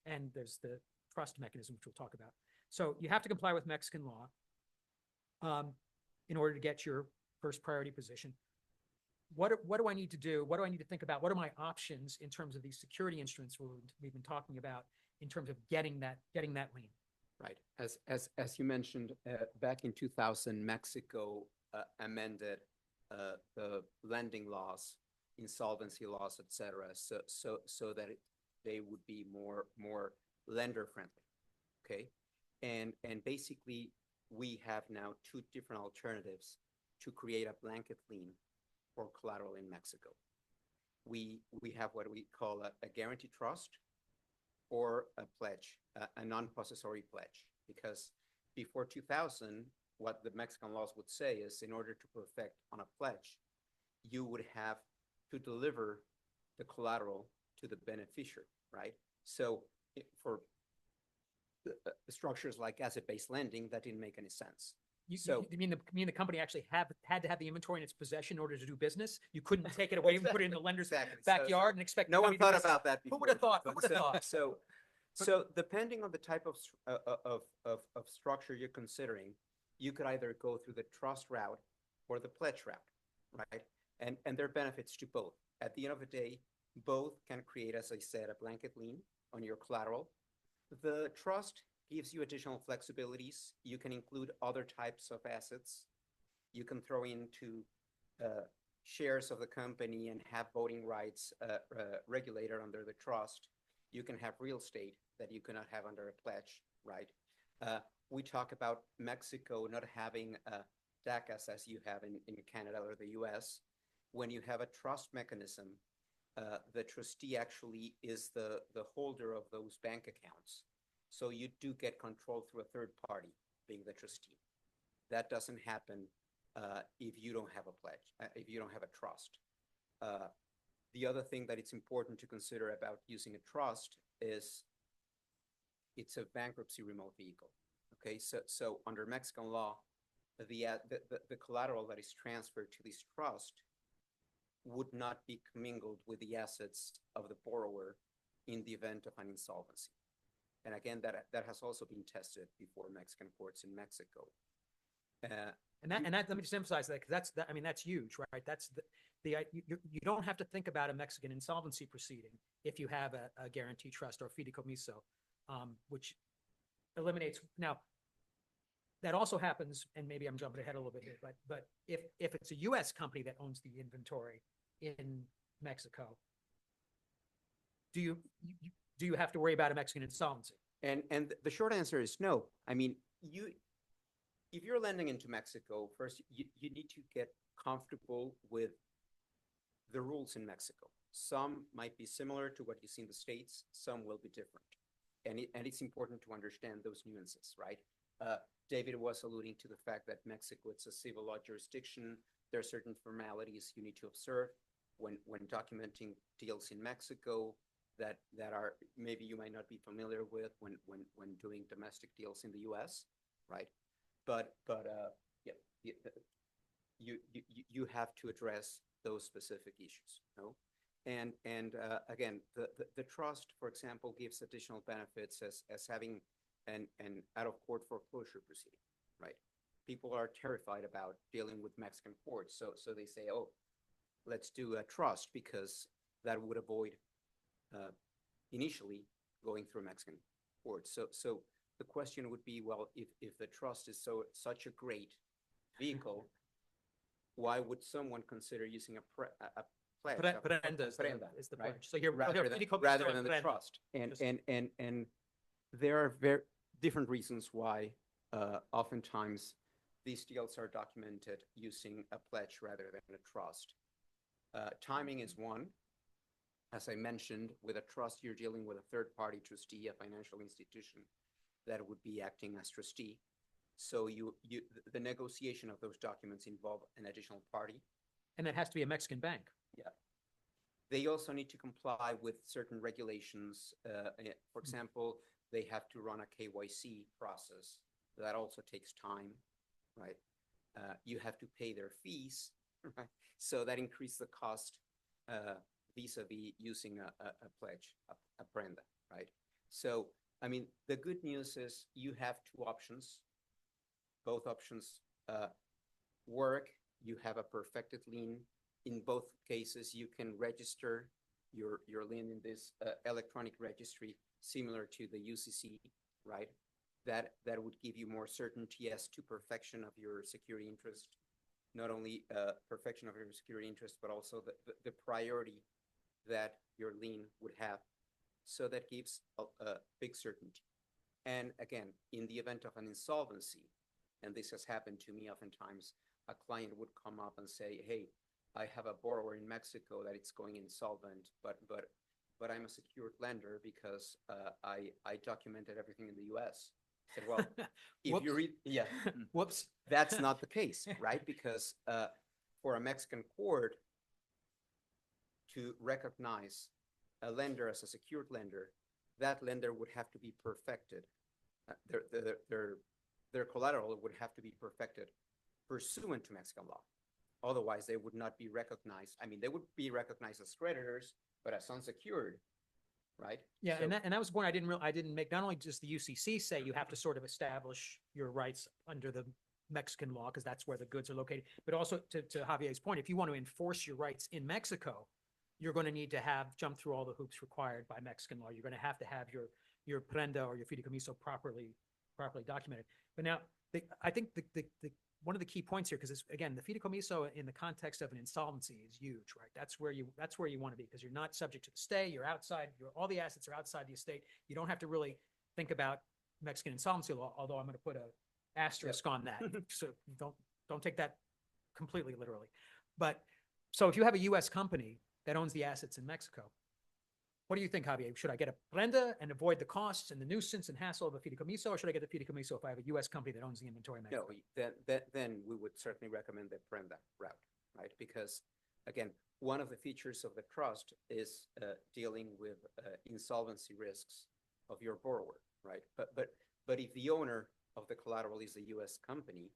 and there's the trust mechanism, which we'll talk about. So you have to comply with Mexican law in order to get your first priority position. what do I need to do? What do I need to think about? What are my options in terms of these security instruments we've been talking about in terms of getting that lien? Right. As you mentioned, back in 2000, Mexico amended the lending laws, insolvency laws, et cetera, so that they would be more lender friendly. Okay. And basically we have now two different alternatives to create a blanket lien for collateral in Mexico. We have what we call a guarantee trust or a pledge, a non-possessory pledge, because before 2000, what the Mexican laws would say is in order to perfect on a pledge, you would have to deliver the collateral to the beneficiary, right? So for structures like asset-based lending, that didn't make any sense. You mean the company actually had to have the inventory in its possession in order to do business? You couldn't take it away and put it in the lender's backyard and expect no one the company to thought about that before. Who would have thought? Who would have thought? So depending on the type of structure you're considering, you could either go through the trust route or the pledge route, right? And there are benefits to both. At the end of the day, both can create, as I said, a blanket lien on your collateral. The trust gives you additional flexibilities. You can include other types of assets. You can throw into shares of the company and have voting rights regulated under the trust. You can have real estate that you cannot have under a pledge, right? We talk about Mexico not having DACAs as you have in Canada or the US. When you have a trust mechanism, the trustee actually is the holder of those bank accounts. So you do get control through a third party being the trustee. That doesn't happen if you don't have a pledge, if you don't have a trust. The other thing that it's important to consider about using a trust is it's a bankruptcy remote vehicle. Okay, so under Mexican law, the collateral that is transferred to this trust would not be commingled with the assets of the borrower in the event of an insolvency. And again, that has also been tested before Mexican courts in Mexico. And that let me just emphasize that, because that's huge, right? That's you don't have to think about a Mexican insolvency proceeding if you have a guarantee trust or fideicomiso, which eliminates. Now, that also happens, and maybe I'm jumping ahead a little bit here, but if it's a U.S. company that owns the inventory in Mexico, do you have to worry about a Mexican insolvency? And the short answer is no. I mean, if you're lending into Mexico, first you need to get comfortable with the rules in Mexico. Some might be similar to what you see in the States. Some will be different, and it's important to understand those nuances, right? David was alluding to the fact that Mexico, it's a civil law jurisdiction. There are certain formalities you need to observe when documenting deals in Mexico that are maybe you might not be familiar with when doing domestic deals in the U.S., right? But yeah, you have to address those specific issues, no? And again, the trust, for example, gives additional benefits as having an out-of-court foreclosure proceeding, right? People are terrified about dealing with Mexican courts, so they say, oh, let's do a trust because that would avoid initially going through Mexican courts. So the question would be, well, if the trust is such a great vehicle, why would someone consider using a pledge? Prenda is the pledge. So you're rather than the trust. And there are very different reasons why oftentimes these deals are documented using a pledge rather than a trust. Timing is one. As I mentioned, with a trust, you're dealing with a third-party trustee, a financial institution that would be acting as trustee. So the negotiation of those documents involve an additional party. And that has to be a Mexican bank. Yeah. They also need to comply with certain regulations. For example, they have to run a KYC process. That also takes time, right? You have to pay their fees, right? So that increases the cost vis-a-vis using a pledge, a prenda, right? So, I mean, the good news is you have two options. Both options work. You have a perfected lien in both cases, you can register your lien in this electronic registry similar to the UCC, right? That would give you more certainty as to perfection of your security interest, not only perfection of your security interest, but also the priority that your lien would have. So that gives a big certainty. And again, in the event of an insolvency, and this has happened to me oftentimes, a client would come up and say, hey, I have a borrower in Mexico that it's going insolvent, but I'm a secured lender because I documented everything in the US. I said, well, if you read, yeah, Whoops. that's not the case, right? Because for a Mexican court to recognize a lender as a secured lender, that lender would have to be perfected. Their collateral would have to be perfected pursuant to Mexican law. Otherwise, they would not be recognized. I mean, they would be recognized as creditors, but as unsecured, right? Yeah, So- and that was one I didn't make. Not only does the UCC say you have to sort of establish your rights under the Mexican law, because that's where the goods are located, but also to Javier's point, if you want to enforce your rights in Mexico, you're going to need to jump through all the hoops required by Mexican law. You're going to have your prenda or your fideicomiso properly documented. But now, I think the one of the key points here, because again, the fideicomiso in the context of an insolvency is huge, right? That's where you want to be, because you're not subject to the stay. You're outside. All the assets are outside the estate. You don't have to really think about Mexican insolvency law. Although I'm going to put a asterisk on that, so don't take that completely literally. But so if you have a U.S. company that owns the assets in Mexico, what do you think, Javier? Should I get a prenda and avoid the costs and the nuisance and hassle of a fideicomiso, or should I get the fideicomiso if I have a U.S. company that owns the inventory in Mexico? No, then we would certainly recommend the prenda route, right? Because again, one of the features of the trust is dealing with insolvency risks of your borrower, right? But if the owner of the collateral is a U.S. company,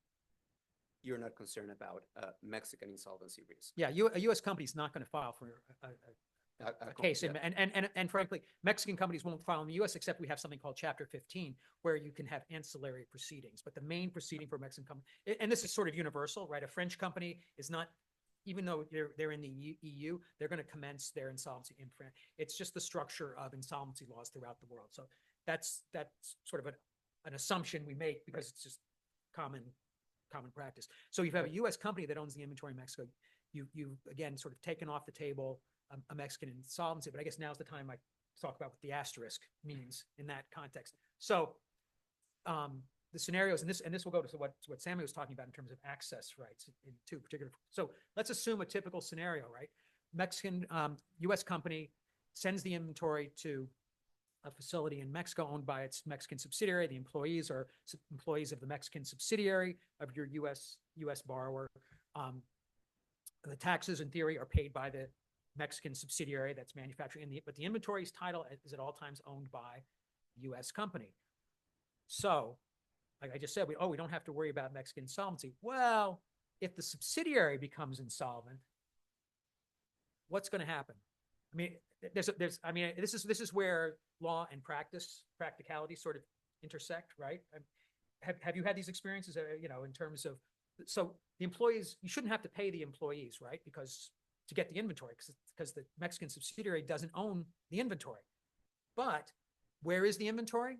you're not concerned about Mexican insolvency risk. Yeah, a U.S. company is not going to file for a case, yeah. and frankly, Mexican companies won't file in the U.S. except we have something called Chapter 15, where you can have ancillary proceedings. But the main proceeding for a Mexican company, and this is sort of universal, right? A French company is not, even though they're in the EU, they're going to commence their insolvency in France. It's just the structure of insolvency laws throughout the world. So that's sort of an assumption we make because it's just common practice. So if you have a U.S. company that owns the inventory in Mexico, you've again sort of taken off the table a Mexican insolvency, but I guess now's the time I talk about what the asterisk means in that context. So the scenarios, and this will go to what Sammy was talking about in terms of access rights in two particular. So let's assume a typical scenario, right? Mexican, U.S. company sends the inventory to a facility in Mexico owned by its Mexican subsidiary. The employees are employees of the Mexican subsidiary of your U.S. borrower. The taxes, in theory, are paid by the Mexican subsidiary that's manufacturing, but the inventory's title is at all times owned by the U.S. company. So, like I just said, we don't have to worry about Mexican insolvency. Well, if the subsidiary becomes insolvent, what's going to happen? I mean, this is where law and practicality sort of intersect, right? Have you had these experiences, in terms of, so the employees, you shouldn't have to pay the employees, right? Because to get the inventory, because the Mexican subsidiary doesn't own the inventory. But where is the inventory?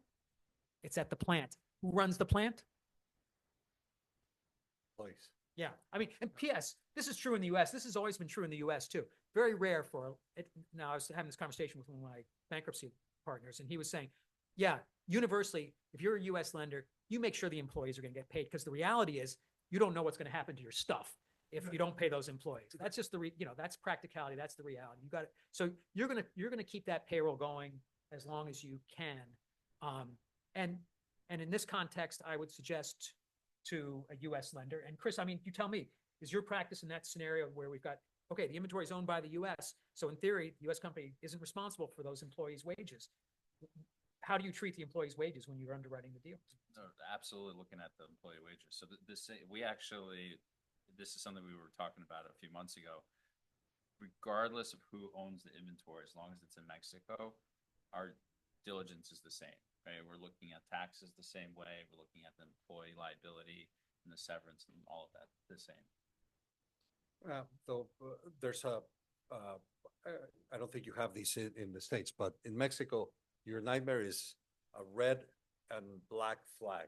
It's at the plant. Who runs the plant? Place. Yeah, I mean, and P.S., this is true in the U.S. This has always been true in the U.S. too. Very rare for it. Now, I was having this conversation with one of my bankruptcy partners, and he was saying, yeah, universally, if you're a U.S. lender, you make sure the employees are going to get paid, because the reality is you don't know what's going to happen to your stuff if you don't pay those employees. That's just that's practicality. That's the reality. You got it. So you're gonna keep that payroll going as long as you can. And in this context, I would suggest to a U.S. lender. And Chris, I mean, you tell me, is your practice in that scenario where we've got, okay, the inventory is owned by the U.S., so in theory, the U.S. company isn't responsible for those employees' wages. How do you treat the employees' wages when you're underwriting the deal? No, absolutely looking at the employee wages. So this is something we were talking about a few months ago. Regardless of who owns the inventory, as long as it's in Mexico, our diligence is the same, right? We're looking at taxes the same way. We're looking at the employee liability and the severance and all of that the same. Though there's I don't think you have these in the States, but in Mexico, your nightmare is a red and black flag.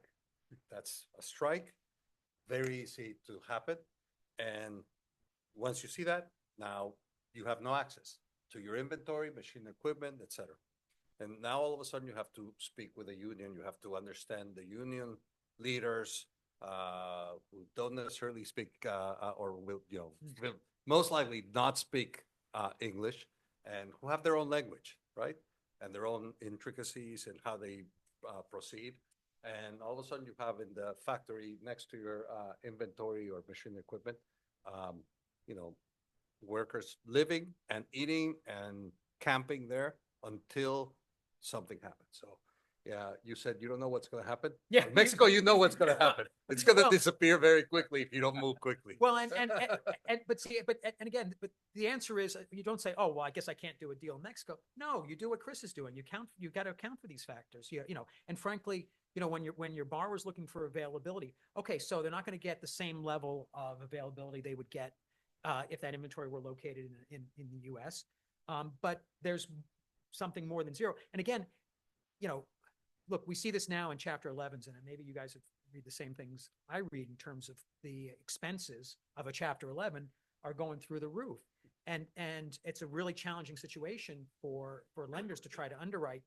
That's a strike, very easy to happen. And once you see that, now you have no access to your inventory, machine equipment, etc. And now all of a sudden you have to speak with a union. You have to understand the union leaders who don't necessarily speak or will, will most likely not speak English and who have their own language, right? And their own intricacies and how they proceed. And all of a sudden you have in the factory next to your inventory or machine equipment, you know, workers living and eating and camping there until something happens. So, yeah, you said you don't know what's going to happen. Yeah. In Mexico, you know what's going to happen. It's going to Well- disappear very quickly if you don't move quickly. Well, but see, and again, but the answer is you don't say, oh, well, I guess I can't do a deal in Mexico. No, you do what Chris is doing. You got to account for these factors. And frankly, when your borrower's looking for availability, okay, so they're not going to get the same level of availability they would get if that inventory were located in the U.S. But there's something more than zero. And again, look, we see this now in Chapter 11s, and maybe you guys read the same things I read in terms of the expenses of a Chapter 11 are going through the roof. And it's a really challenging situation for lenders to try to underwrite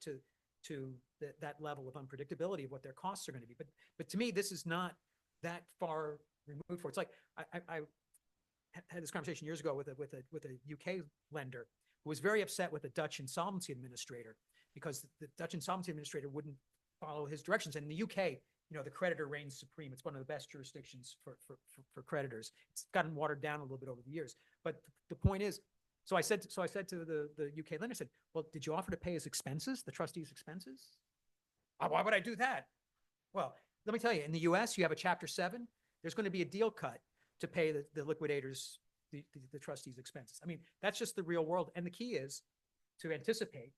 to that level of unpredictability of what their costs are going to be. But to me, this is not that far removed for. It's like I had this conversation years ago with a UK lender who was very upset with the Dutch insolvency administrator because the Dutch insolvency administrator wouldn't follow his directions. And in the UK, the creditor reigns supreme. It's one of the best jurisdictions for creditors. It's gotten watered down a little bit over the years. But the point is, so I said to the UK lender, I said, well, did you offer to pay his expenses, the trustee's expenses? Why would I do that? Well, let me tell you, in the US, you have a Chapter 7. There's going to be a deal cut to pay the liquidators, the trustees' expenses. I mean, that's just the real world. And the key is to anticipate,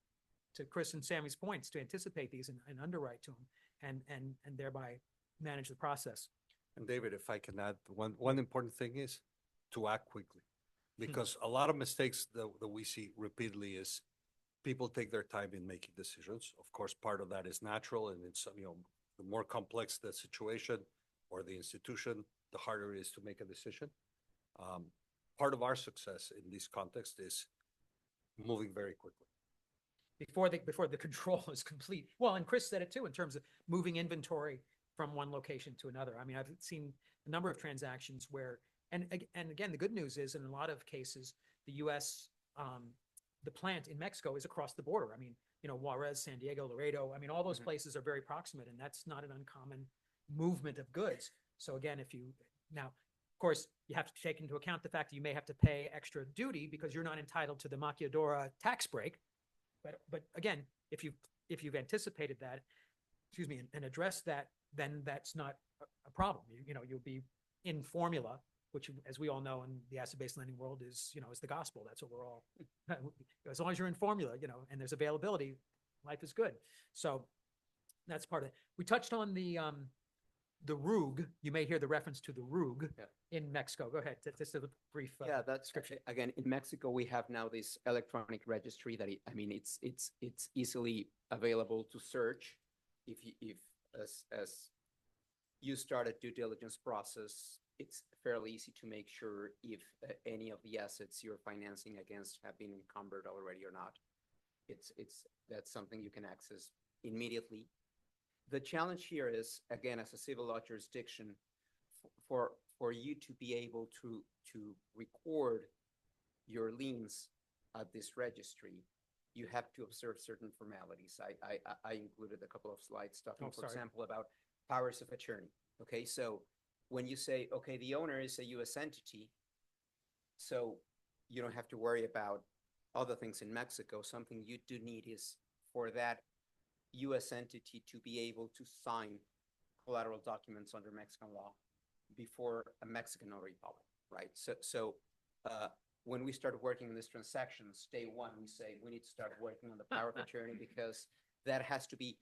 to Chris and Sammy's points, to anticipate these and underwrite to them and thereby manage the process. And David, if I can add, one important thing is to act quickly. Because a lot of mistakes that we see repeatedly is people take their time in making decisions. Of course, part of that is natural, and it's, the more complex the situation or the institution, the harder it is to make a decision. Part of our success in this context is moving very quickly. Before the control is complete. Well, and Chris said it too, in terms of moving inventory from one location to another. I mean, I've seen a number of transactions where, and again, the good news is in a lot of cases, the U.S., the plant in Mexico is across the border. I mean, Juarez, San Diego, Laredo, I mean, all those places are very proximate, and that's not an uncommon movement of goods. So again, now, of course, you have to take into account the fact that you may have to pay extra duty because you're not entitled to the maquiladora tax break. But again, if you've anticipated that, and addressed that, then that's not a problem. You'll be in formula, which, as we all know in the asset-based lending world, is the gospel. That's what we're all. As long as you're in formula, and there's availability, life is good. So that's part of it. We touched on the RUG. You may hear the reference to the RUG in Mexico. Go ahead. Just a brief that's description. Again, in Mexico, we have now this electronic registry that it's easily available to search. If as you start a due diligence process, it's fairly easy to make sure if any of the assets you're financing against have been encumbered already or not. That's something you can access immediately. The challenge here is, again, as a civil law jurisdiction, for you to be able to record your liens at this registry, you have to observe certain formalities. I included a couple of slides talking, for example, about powers of attorney. Okay, so when you say, okay, the owner is a U.S. entity, so you don't have to worry about other things in Mexico. Something you do need is for that U.S. entity to be able to sign collateral documents under Mexican law before a Mexican notary public, right? So when we started working on this transaction, day one, we say we need to start working on the power of attorney because that has to be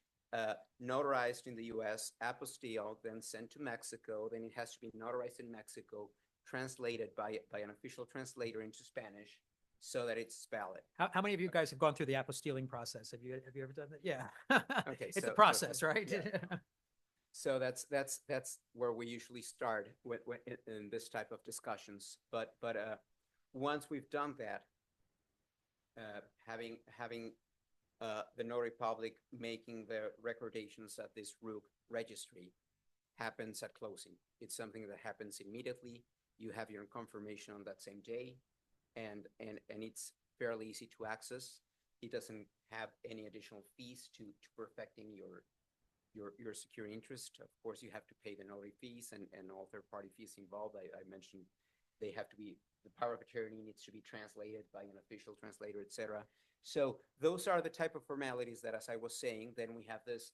notarized in the U.S., apostille, then sent to Mexico, then it has to be notarized in Mexico, translated by an official translator into Spanish so that it's valid. How many of you guys have gone through the apostilling process? Have you ever done that? Yeah. Okay, It's a so- process, right? yeah. So that's where we usually start in this type of discussions. But once we've done that, having the notary public making the recordations at this RUG registry happens at closing. It's something that happens immediately. You have your confirmation on that same day, and it's fairly easy to access. It doesn't have any additional fees to perfecting your security interest. Of course, you have to pay the notary fees and all third-party fees involved. I mentioned they have to be, the power of attorney needs to be translated by an official translator, et cetera. So those are the type of formalities that, as I was saying, then we have this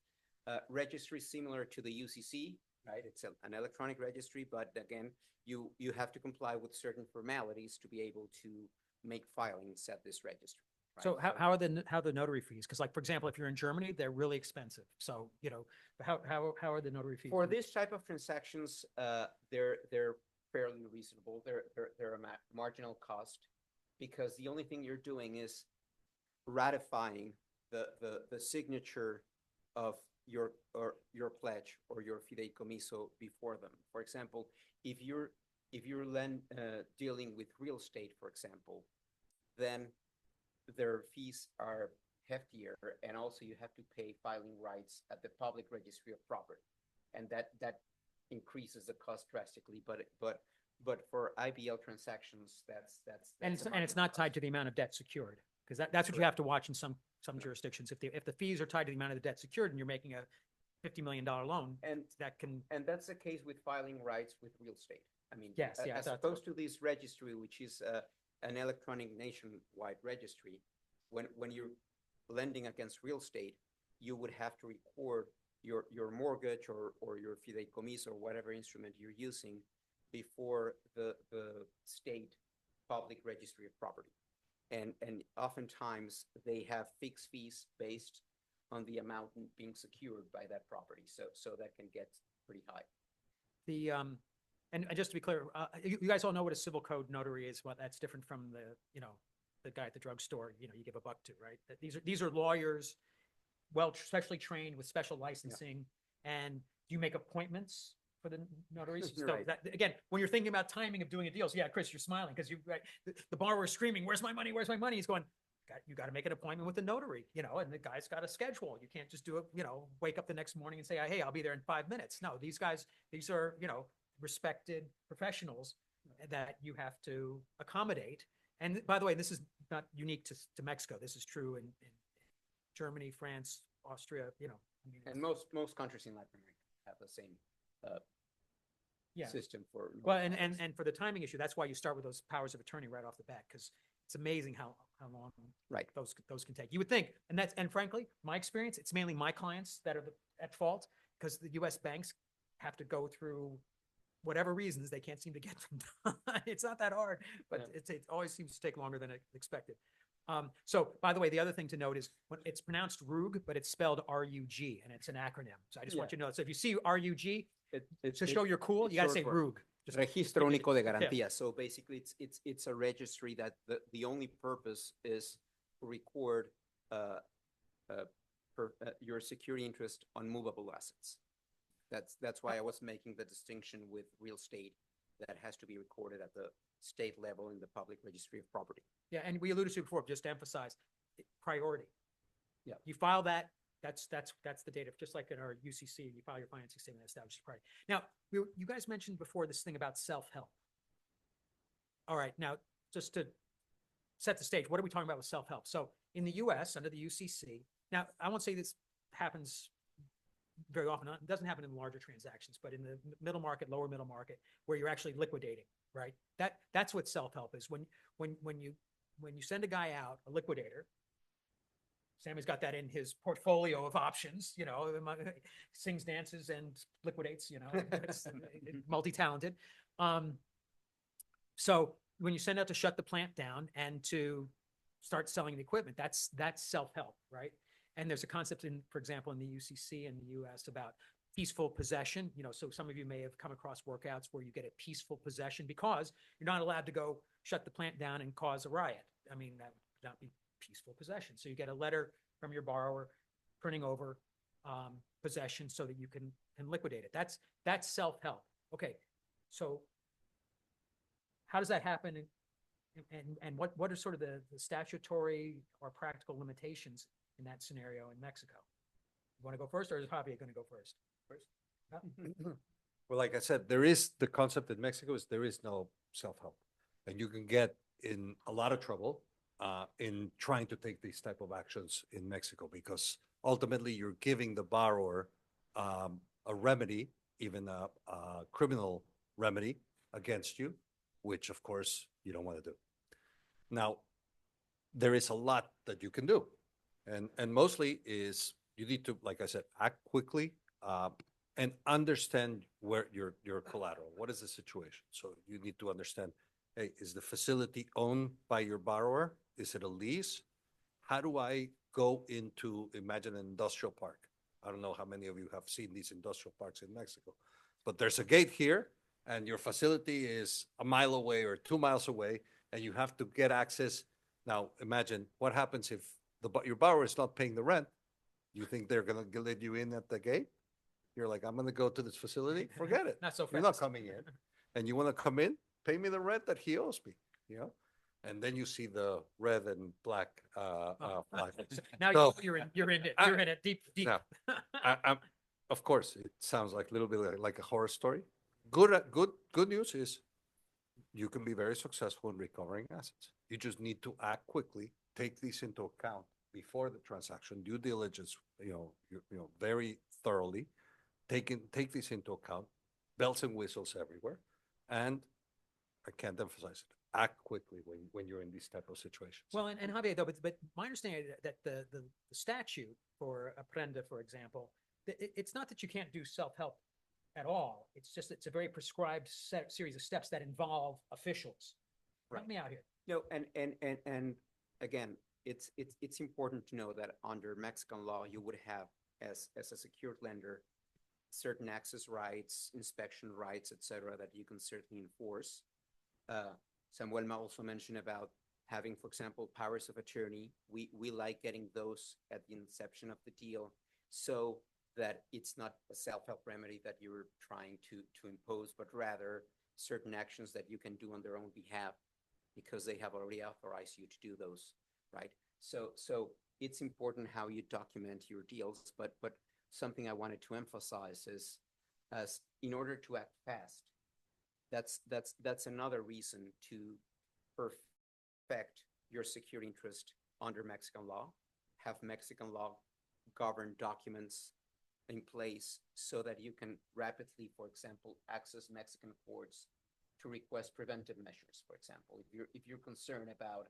registry similar to the UCC, right? It's an electronic registry, but again, you have to comply with certain formalities to be able to make filings at this registry. Right? So how are the notary fees? Because like, for example, if you're in Germany, they're really expensive. So, how are the notary fees? For this type of transactions, they're fairly reasonable. They're a marginal cost, because the only thing you're doing is ratifying the signature of your pledge or your fideicomiso before them. For example, if you're dealing with real estate, for example, then their fees are heftier, and also you have to pay filing rights at the public registry of property, and that increases the cost drastically. But for IBL transactions, that's And it's not tied to the amount of debt secured, because that's what you have to watch in some jurisdictions. If the fees are tied to the amount of the debt secured, and you're making a $50 million loan, and that's the case with filing rights with real estate. I mean, yes, yeah, as opposed to this registry, which is an electronic nationwide registry, when you're lending against real estate, you would have to record your mortgage or your fideicomiso or whatever instrument you're using before the state public registry of property. And oftentimes they have fixed fees based on the amount being secured by that property. So that can get pretty high. And just to be clear, you guys all know what a civil code notary is. Well, that's different from the guy at the drugstore, you give $1 to, right? These are lawyers, specially trained with special licensing. Yeah. And you make appointments for the notaries. So right. Again, when you're thinking about timing of doing a deal, so yeah, Chris, you're smiling because the borrower is screaming, "Where's my money? Where's my money?" He's going, you got to make an appointment with the notary, and the guy's got a schedule. You can't just do it, wake up the next morning and say, "Hey, I'll be there in 5 minutes." No, these are, respected professionals that you have to accommodate. And by the way, this is not unique to Mexico. This is true in Germany, France, Austria, and most countries in Latin America have the same system for. Well, and for the timing issue, that's why you start with those powers of attorney right off the bat, because it's amazing how long those can take. You would think, and frankly, my experience, it's mainly my clients that are at fault, because the U.S. banks have to go through whatever reasons they can't seem to get them done. It's not that hard, but it always seems to take longer than expected. So, by the way, the other thing to note is when it's pronounced RUG, but it's spelled RUG, and it's an acronym. So I just want you to know. So if you see RUG, to show you're cool, you got to say RUG. Registro Único de Garantía. Yeah. So basically, it's a registry that the only purpose is to record your security interest on movable assets. That's why I was making the distinction with real estate that has to be recorded at the state level in the public registry of property. Yeah, and we alluded to before, just to emphasize priority. Yeah, you file that. That's the data. Just like in our UCC, you file your financing statement that establishes priority. Now, you guys mentioned before this thing about self-help. All right, now just to set the stage, what are we talking about with self-help? So in the U.S. under the UCC, now I won't say this happens very often. It doesn't happen in larger transactions, but in the middle market, lower middle market, where you're actually liquidating, right? That's what self-help is. When you send a guy out, a liquidator, Sammy's got that in his portfolio of options, sings, dances, and liquidates, it's multi-talented. So when you send out to shut the plant down and to start selling the equipment, that's self-help, right? And there's a concept for example, in the UCC in the US about peaceful possession, so some of you may have come across workouts where you get a peaceful possession because you're not allowed to go shut the plant down and cause a riot. I mean, that would not be peaceful possession. So you get a letter from your borrower turning over possession so that you can liquidate it. That's self-help. Okay, so how does that happen? And what are sort of the statutory or practical limitations in that scenario in Mexico? You want to go first, or is Javier going to go first? Well, like I said, there is the concept in Mexico is there is no self-help, and you can get in a lot of trouble in trying to take these type of actions in Mexico, because ultimately you're giving the borrower a remedy, even a criminal remedy against you, which of course you don't want to do. Now, there is a lot that you can do, and mostly is you need to, like I said, act quickly and understand where your collateral. What is the situation? So you need to understand, hey, is the facility owned by your borrower? Is it a lease? How do I go into, imagine an industrial park? I don't know how many of you have seen these industrial parks in Mexico, but there's a gate here and your facility is a mile away or 2 miles away, and you have to get access. Now, imagine what happens if your borrower is not paying the rent. You think they're going to let you in at the gate? You're like, I'm going to go to this facility. Forget it. Not so fast. You're not coming in. And you want to come in, pay me the rent that he owes me, And then you see the red and black flag. Now So, you're in it. I- You're in it deep. Now, of course, it sounds like a little bit like a horror story. Good news is you can be very successful in recovering assets. You just need to act quickly, take these into account before the transaction, due diligence, very thoroughly, take these into account, bells and whistles everywhere, and I can't emphasize it. Act quickly when you're in these type of situations. Well, and Javier, though, but my understanding that the statute for Aprenda, for example, it's not that you can't do self-help at all. It's just it's a very prescribed series of steps that involve officials. Help me out here. No, and again, it's important to know that under Mexican law, you would have as a secured lender certain access rights, inspection rights, etc., that you can certainly enforce. Samuel also mentioned about having, for example, powers of attorney. We like getting those at the inception of the deal, so that it's not a self-help remedy that you're trying to impose, but rather certain actions that you can do on their own behalf because they have already authorized you to do those, right? So it's important how you document your deals, but something I wanted to emphasize is, as in order to act fast, that's another reason to perfect your security interest under Mexican law, have Mexican law govern documents in place so that you can rapidly, for example, access Mexican courts to request preventive measures. For example, if you're concerned about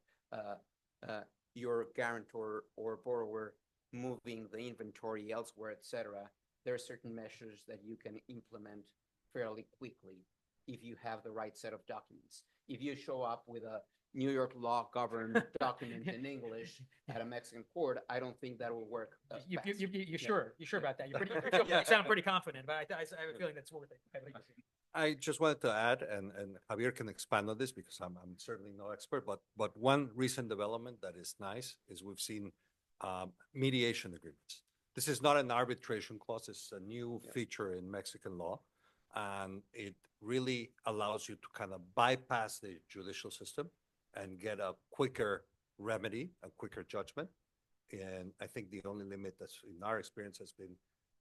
your guarantor or borrower moving the inventory elsewhere, etc., there are certain measures that you can implement fairly quickly if you have the right set of documents. If you show up with a New York law governed document in English at a Mexican court, I don't think that will work. You're sure? You're sure about that? You sound pretty confident, but I have a feeling that's worth it. I just wanted to add, and Javier can expand on this because I'm certainly no expert, but one recent development that is nice is we've seen mediation agreements. This is not an arbitration clause. It's a new feature in Mexican law, and it really allows you to kind of bypass the judicial system and get a quicker remedy, a quicker judgment. And I think the only limit that's in our experience has been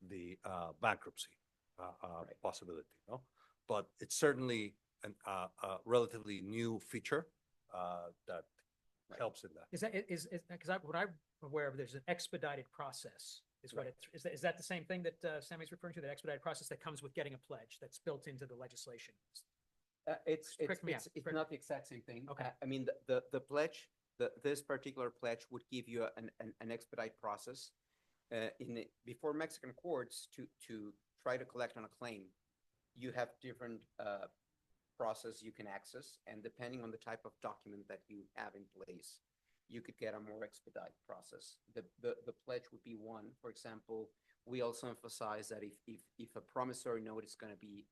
the bankruptcy possibility, no? But it's certainly a relatively new feature that helps in that. Is because what I'm aware of, there's an expedited process. Is that the same thing that Sammy's referring to? The expedited process that comes with getting a pledge that's built into the legislation. It's not the exact same thing. Okay. I mean, the pledge, this particular pledge would give you an expedite process before Mexican courts to try to collect on a claim. You have different process you can access, and depending on the type of document that you have in place, you could get a more expedited process. The pledge would be one. For example, we also emphasize that if a promissory note is going to be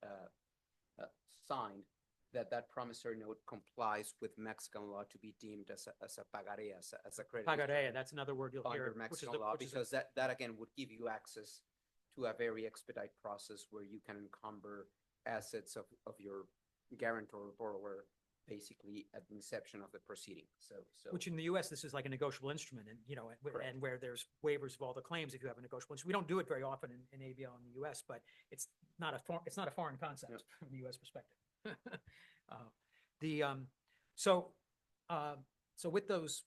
signed, that promissory note complies with Mexican law to be deemed as a pagaré, as a credit. Pagaré, that's another word you'll hear. Under Mexican law, because that again would give you access to a very expedite process where you can encumber assets of your guarantor or borrower basically at the inception of the proceeding. So Which in the US, this is like a negotiable instrument, and, you know, Correct. and where there's waivers of all the claims if you have a negotiable instrument. We don't do it very often in ABL in the US, but it's not a foreign concept Yep. from the US perspective. So with those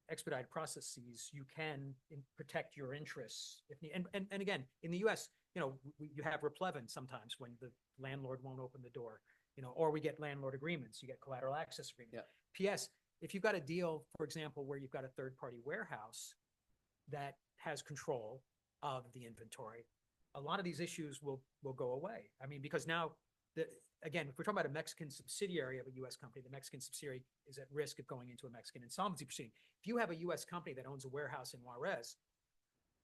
expedited processes, you can protect your interests. And again, in the US, you know, you have replevin sometimes when the landlord won't open the door, you know, or we get landlord agreements, you get collateral access agreements. Yeah. PS, if you've got a deal, for example, where you've got a third-party warehouse that has control of the inventory, a lot of these issues will go away. I mean, because now, again, if we're talking about a Mexican subsidiary of a U.S. company, the Mexican subsidiary is at risk of going into a Mexican insolvency proceeding. If you have a U.S. company that owns a warehouse in Juarez,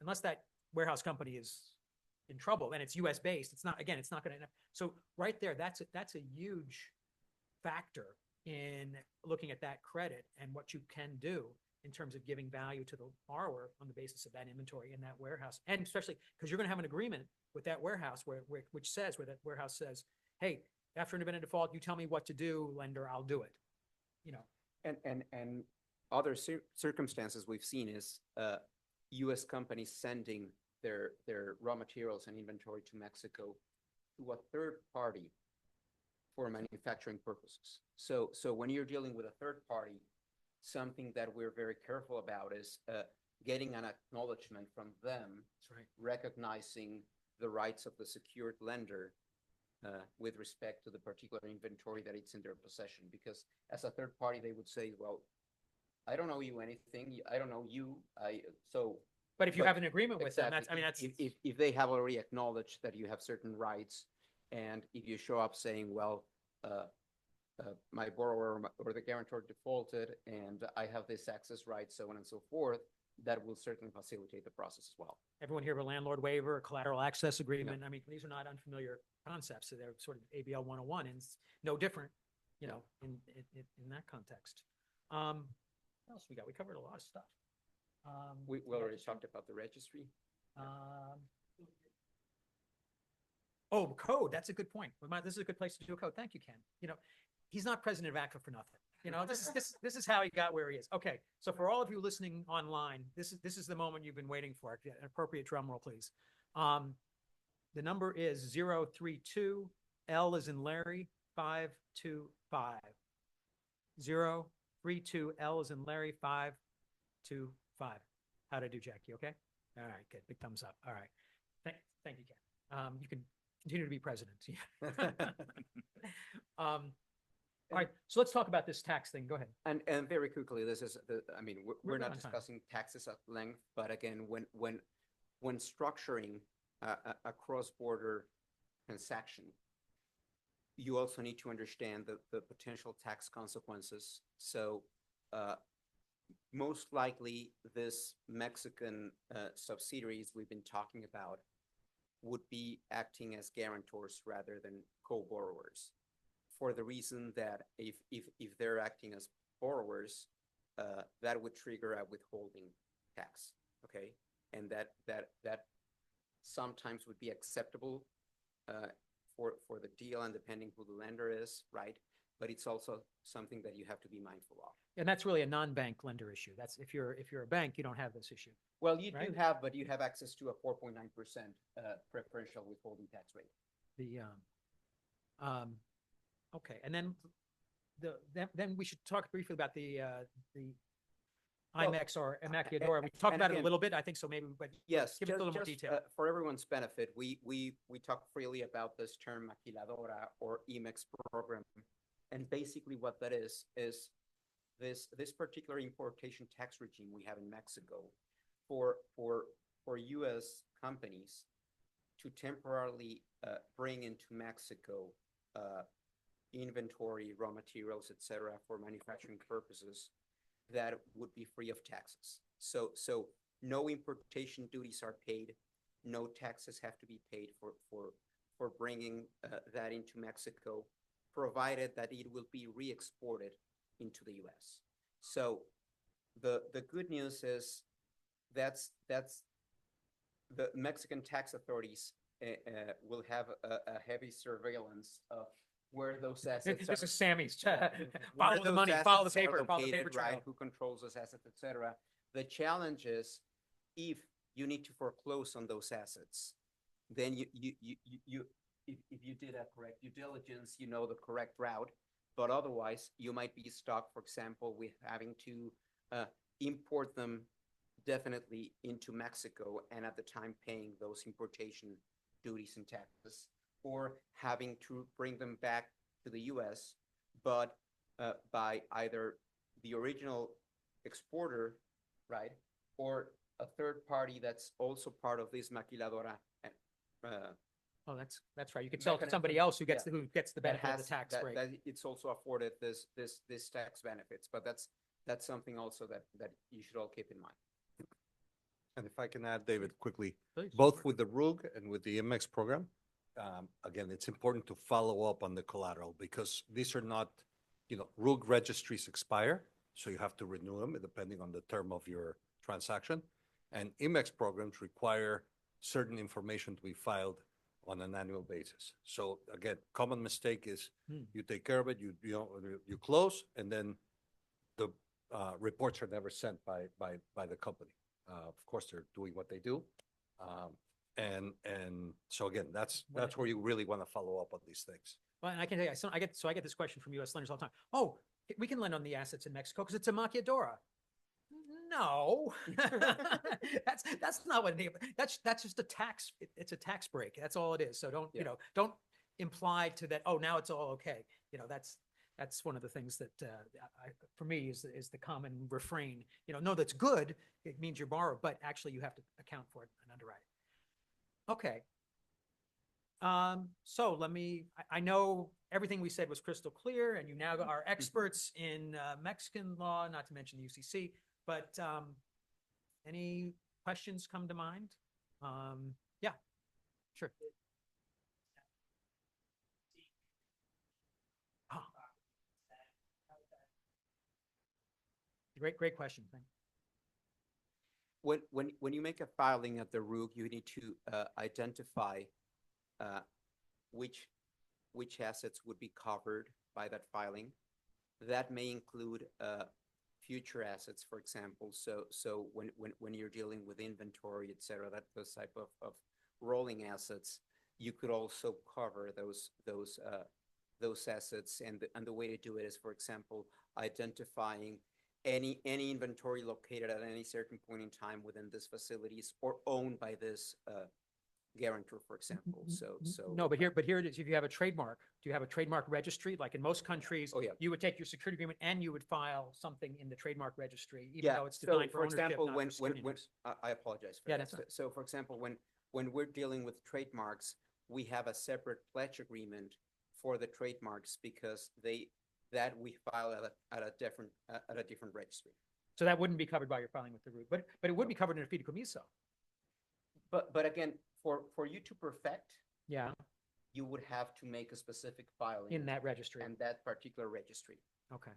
unless that warehouse company is in trouble and it's U.S. based, it's not going to. So right there, that's a huge factor in looking at that credit and what you can do in terms of giving value to the borrower on the basis of that inventory in that warehouse, and especially because you're going to have an agreement with that warehouse where that warehouse says, hey, after an event of default, you tell me what to do, lender, I'll do it. You know, and other circumstances we've seen is U.S. companies sending their raw materials and inventory to Mexico to a third party for manufacturing purposes. So when you're dealing with a third party, something that we're very careful about is getting an acknowledgement from them, that's right. recognizing the rights of the secured lender with respect to the particular inventory that it's in their possession. Because as a third party, they would say, well, I don't owe you anything. I don't owe you. But if you have an agreement with them, that's, I mean, that's. If they have already acknowledged that you have certain rights, and if you show up saying, well, my borrower or the guarantor defaulted and I have this access right, so on and so forth, that will certainly facilitate the process as well. Everyone hear of a landlord waiver, a collateral access agreement? I mean, these are not unfamiliar concepts. So they're sort of ABL 101 and it's no different, you know, in that context. What else we got? We covered a lot of stuff. We already talked about the registry. Oh, code. That's a good point. This is a good place to do a code. Thank you, Ken. You know, he's not president of ACFA for nothing. You know, this is how he got where he is. Okay, so for all of you listening online, this is the moment you've been waiting for. An appropriate drum roll, please. The number is 032, L as in Larry, 525. 032, L as in Larry, 525. How'd I do, Jackie? Okay? All right, good. Big thumbs up. All right. Thank you, Ken. You can continue to be president. All right, so let's talk about this tax thing. Go ahead. And very quickly, this is I mean, we're not on time. discussing taxes at length, but again, when structuring a cross-border transaction, you also need to understand the potential tax consequences. So most likely, this Mexican subsidiaries we've been talking about would be acting as guarantors rather than co-borrowers, for the reason that if they're acting as borrowers, that would trigger a withholding tax, okay? And that sometimes would be acceptable for the deal and depending who the lender is, right? But it's also something that you have to be mindful of. And that's really a non-bank lender issue. That's if you're a bank, you don't have this issue. Well, you right? do have, but you have access to a 4.9% preferential withholding tax rate. Okay, and then then we should talk briefly about the IMEX or maquiladora. We talked about it a little bit, I think so. Maybe, but yes, give us a little more detail. For everyone's benefit, we talk freely about this term maquiladora or IMEX program, and basically what that is this particular importation tax regime we have in Mexico for U.S. companies to temporarily bring into Mexico inventory, raw materials, etc., for manufacturing purposes, that would be free of taxes. So no importation duties are paid, no taxes have to be paid for bringing that into Mexico, provided that it will be re-exported into the US. So the good news is that's the Mexican tax authorities will have a heavy surveillance of where those assets This are. is Sammy's. where Follow the those money, follow the assets are paper, follow the located, paper right? trail. Who controls those assets, et cetera. The challenge is if you need to foreclose on those assets, then if you did a correct due diligence, you know the correct route. But otherwise, you might be stuck, for example, with having to import them definitely into Mexico and at the time paying those importation duties and taxes, or having to bring them back to the US, but by either the original exporter, right, or a third party that's also part of this maquiladora. Oh, that's right. You could sell it to mechanism, somebody else who gets yeah, the that benefit of the has tax break. that it's also afforded this tax benefits, but that's something also that you should all keep in mind. And if I can add, David, quickly, Please. both with the RUG and with the MX program, again, it's important to follow up on the collateral because these are not, RUG registries expire, so you have to renew them depending on the term of your transaction. And MX programs require certain information to be filed on an annual basis. So again, common mistake is you take care of it, you close, and then the reports are never sent by the company. Of course, they're doing what they do. And so again, that's where you really want to follow up on these things. Well, and I can tell you, I get this question from U.S. lenders all the time. Oh, we can lend on the assets in Mexico because it's a maquiladora. No, that's not what that's just a tax. It's a tax break. That's all it is. So don't, don't imply to that, oh, now it's all okay. That's one of the things that for me is the common refrain. No, that's good. It means you're borrowed, but actually you have to account for it and underwrite it. Okay. So I know everything we said was crystal clear, and you now are experts in Mexican law, not to mention the UCC, but any questions come to mind? Yeah, sure. Oh. Great question. Thank you. When you make a filing at the RUG, you need to identify which assets would be covered by that filing. That may include future assets, for example. So when you're dealing with inventory, et cetera, those type of rolling assets, you could also cover those assets. And the way to do it is, for example, identifying any inventory located at any certain point in time within this facilities or owned by this guarantor, for example. So no, but here it is. If you have a trademark, do you have a trademark registry? Like in most countries, Oh, yeah. you would take your security agreement and you would file something in the trademark registry, even though it's so designed for ownership, example, not when for security numbers. I apologize for Yeah, that. that's fine. So for example, when we're dealing with trademarks, we have a separate pledge agreement for the trademarks because we file at a different registry. So that wouldn't be covered by your filing with the RUG, but it would be covered in a fideicomiso. But again, for you to perfect, Yeah, you would have to make a specific filing in that registry. and that particular registry. Okay.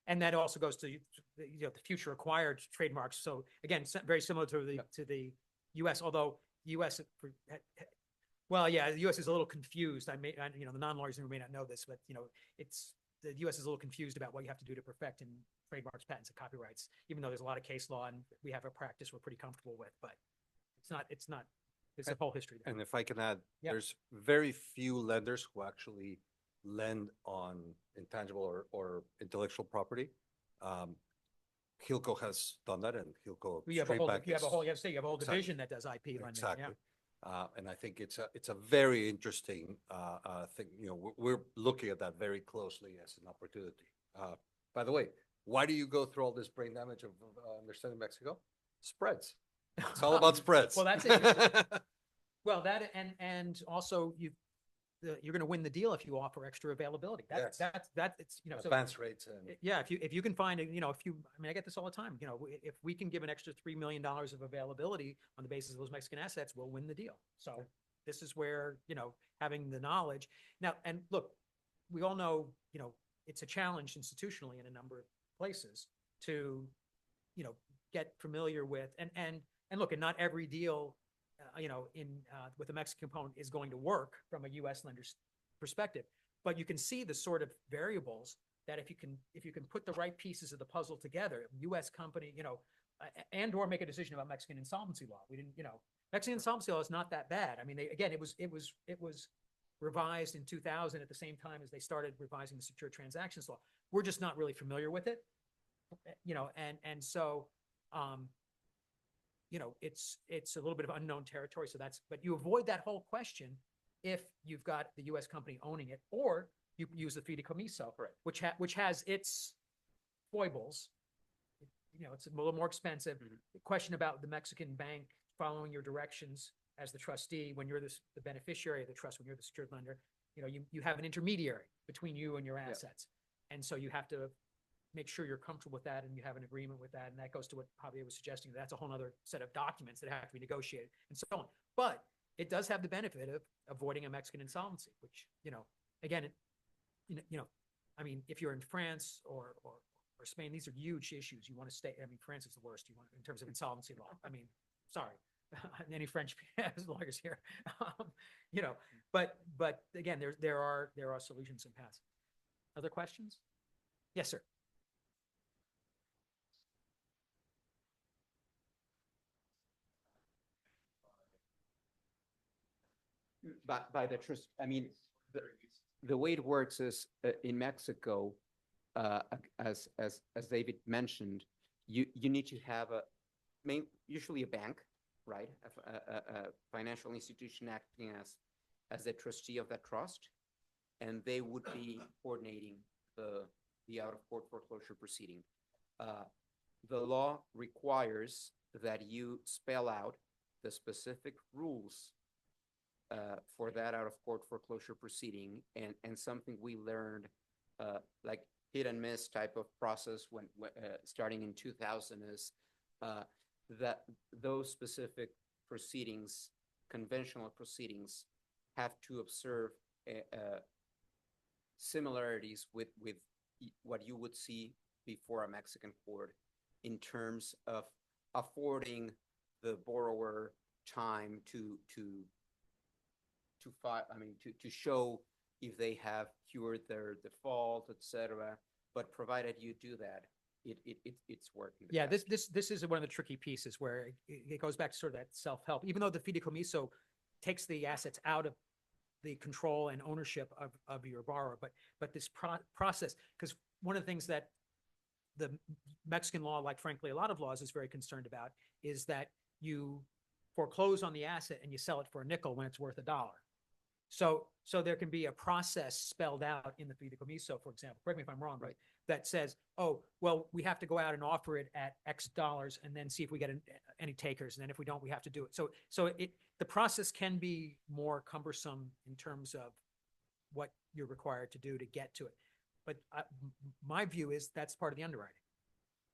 And that also goes to, the future acquired trademarks. So again, very similar to the US, although US, well, yeah, the US is a little confused. The non-lawyers may not know this, but the US is a little confused about what you have to do to perfect in trademarks, patents, and copyrights, even though there's a lot of case law and we have a practice we're pretty comfortable with, but it's a whole history there. And if I can add, Yeah. there's very few lenders who actually lend on intangible or intellectual property. Hilco has done that, and Hilco. You have a whole Exactly. division that does IP lending. Exactly. Yeah. And I think it's a very interesting thing. We're looking at that very closely as an opportunity. By the way, why do you go through all this brain damage of understanding Mexico? Spreads. It's all about spreads. Well, that's interesting. Well, that and also you're going to win the deal if you offer extra availability. Yes. It's, so Advance rates and. yeah, if you can find, I mean, I get this all the time, if we can give an extra $3 million of availability on the basis of those Mexican assets, we'll win the deal. So this is where, having the knowledge now, and look, we all know, it's a challenge institutionally in a number of places to, get familiar with, and look, and not every deal, with a Mexican component is going to work from a U.S. lender's perspective, but you can see the sort of variables that if you can put the right pieces of the puzzle together, U.S. company, and or make a decision about Mexican insolvency law. We didn't, Mexican insolvency law is not that bad. I mean, it was revised in 2000 at the same time as they started revising the secure transactions law. We're just not really familiar with it, and so, it's a little bit of unknown territory. So but you avoid that whole question if you've got the U.S. company owning it, or you use the fideicomiso, Right. which has its foibles. It's a little more expensive. The question about the Mexican bank following your directions as the trustee when you're the beneficiary of the trust, when you're the secured lender, you have an intermediary between you and your assets, and so you have to make sure you're comfortable with that and you have an agreement with that. And that goes to what Javier was suggesting. That's a whole other set of documents that have to be negotiated and so on. But it does have the benefit of avoiding a Mexican insolvency, which, again, I mean, if you're in France or Spain, these are huge issues. You want to stay, I mean, France is the worst in terms of insolvency law. I mean, sorry, any French lawyers here, but again, there are solutions and paths. Other questions? Yes, sir. By the trust, I mean, the way it works is in Mexico, as David mentioned, you need to have usually a bank, right? A financial institution acting as the trustee of that trust, and they would be coordinating the out-of-court foreclosure proceeding. The law requires that you spell out the specific rules for that out-of-court foreclosure proceeding, and something we learned, like hit and miss type of process when starting in 2000 is that those specific proceedings, conventional proceedings, have to observe similarities with what you would see before a Mexican court in terms of affording the borrower time to file, I mean, to show if they have cured their default, etc. But provided you do that, it's working. Yeah, this is one of the tricky pieces where it goes back to sort of that self-help. Even though the fideicomiso takes the assets out of the control and ownership of your borrower, but this process, because one of the things that the Mexican law, like frankly a lot of laws, is very concerned about is that you foreclose on the asset and you sell it for a nickel when it's worth $1. So there can be a process spelled out in the fideicomiso, for example, correct me if I'm wrong, Right. that says, oh, well, we have to go out and offer it at X dollars and then see if we get any takers. And then if we don't, we have to do it. So the process can be more cumbersome in terms of what you're required to do to get to it. But my view is that's part of the underwriting.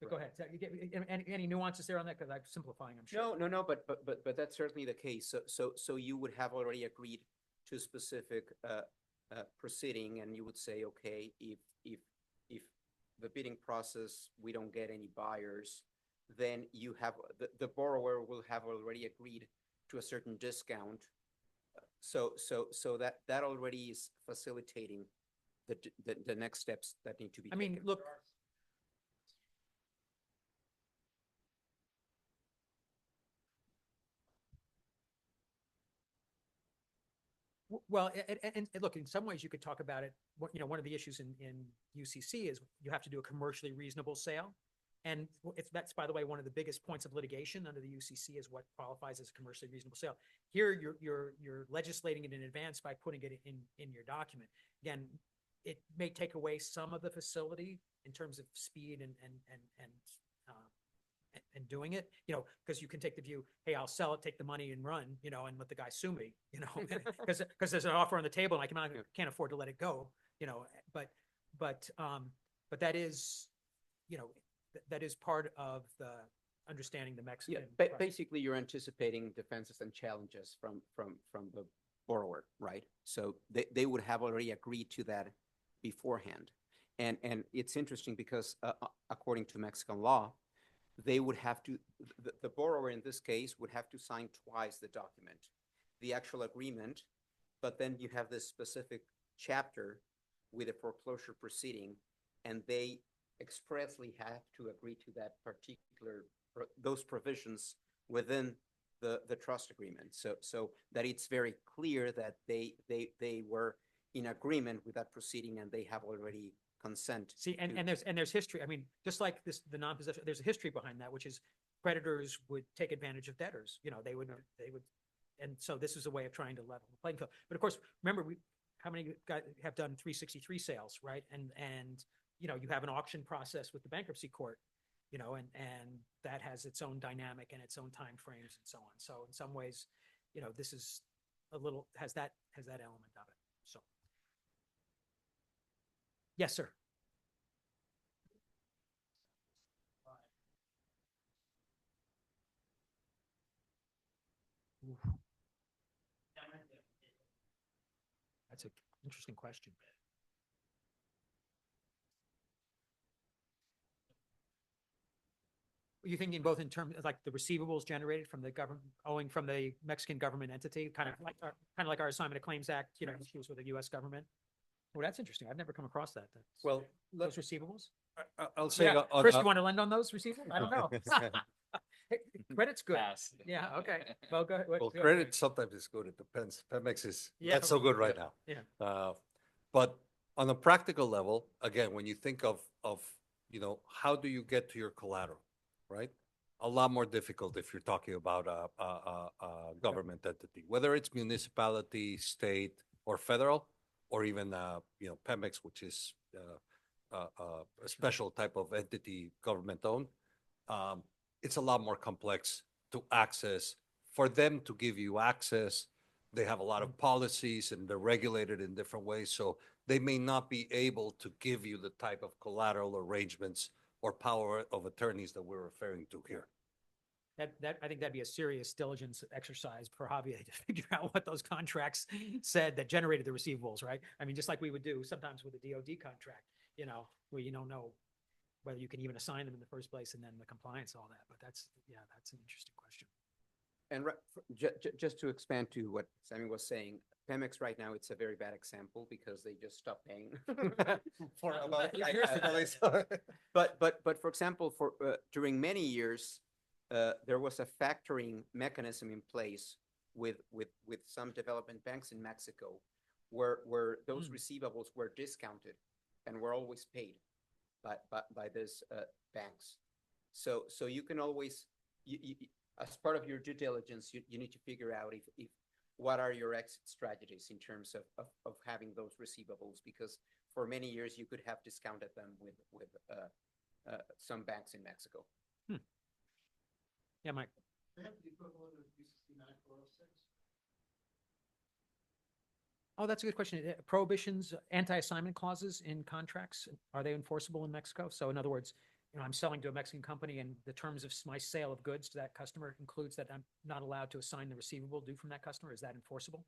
But go ahead. You get any nuances there on that? Because I'm simplifying, I'm sure. No, but that's certainly the case. So you would have already agreed to a specific proceeding, and you would say, okay, if the bidding process, we don't get any buyers, then you have the borrower will have already agreed to a certain discount. So that already is facilitating the next steps that need to be taken. I mean, look. Well, and look, in some ways you could talk about it. One of the issues in UCC is you have to do a commercially reasonable sale. And that's, by the way, one of the biggest points of litigation under the UCC is what qualifies as a commercially reasonable sale. Here, you're legislating it in advance by putting it in your document. Again, it may take away some of the facility in terms of speed and doing it, because you can take the view, hey, I'll sell it, take the money and run, and let the guy sue me, because there's an offer on the table and I can't afford to let it go, but that is, that is part of the understanding the Mexican. Basically, you're anticipating defenses and challenges from the borrower, right? So they would have already agreed to that beforehand. And it's interesting because according to Mexican law, they would have to, the borrower in this case would have to sign twice the document, the actual agreement, but then you have this specific chapter with a foreclosure proceeding, and they expressly have to agree to that particular, those provisions within the trust agreement. So that it's very clear that they were in agreement with that proceeding and they have already consent. See, and there's history. I mean, just like this, the non-possession, there's a history behind that, which is creditors would take advantage of debtors. They would, and so this is a way of trying to level the playing field. But of course, remember, how many have done 363 sales, right? And you have an auction process with the bankruptcy court, and that has its own dynamic and its own time frames and so on. So in some ways, this is a little, has that element of it. So. Yes, sir. That's an interesting question. Are you thinking both in terms of like the receivables generated from the government, owing from the Mexican government entity, kind of like our Assignment of Claims Act, issues with the U.S. government? Well, that's interesting. I've never come across that. Well, those receivables. I'll say, Yeah. Chris, you want to lend on those receivables? I don't know. Hey, credit's good. Pass. Yeah. Okay. Well, go ahead. well, credit sometimes is good. It depends. Pemex is Yeah. not so good right now. Yeah. But on a practical level, again, when you think of how do you get to your collateral, right? A lot more difficult if you're talking about a government entity, whether it's municipality, state, or federal, or even Pemex, which is a special type of entity, government owned. It's a lot more complex to access. For them to give you access, they have a lot of policies and they're regulated in different ways. So they may not be able to give you the type of collateral arrangements or power of attorneys that we're referring to here. That I think that'd be a serious diligence exercise for Javier to figure out what those contracts said that generated the receivables, right? I mean, just like we would do sometimes with a DoD contract, where you don't know whether you can even assign them in the first place, and then the compliance, all that. But that's an interesting question. And just to expand to what Sammy was saying, Pemex right now, it's a very bad example because they just stopped paying for about 8 years. But for example, during many years, there was a factoring mechanism in place with some development banks in Mexico, where those receivables were discounted and were always paid by these banks. So you can always, as part of your due diligence, you need to figure out if what are your exit strategies in terms of having those receivables, because for many years you could have discounted them with some banks in Mexico. Yeah, Mike. They have the equivalent of 369/406. Oh, that's a good question. Prohibitions, anti-assignment clauses in contracts, are they enforceable in Mexico? So in other words, I'm selling to a Mexican company and the terms of my sale of goods to that customer includes that I'm not allowed to assign the receivable due from that customer. Is that enforceable?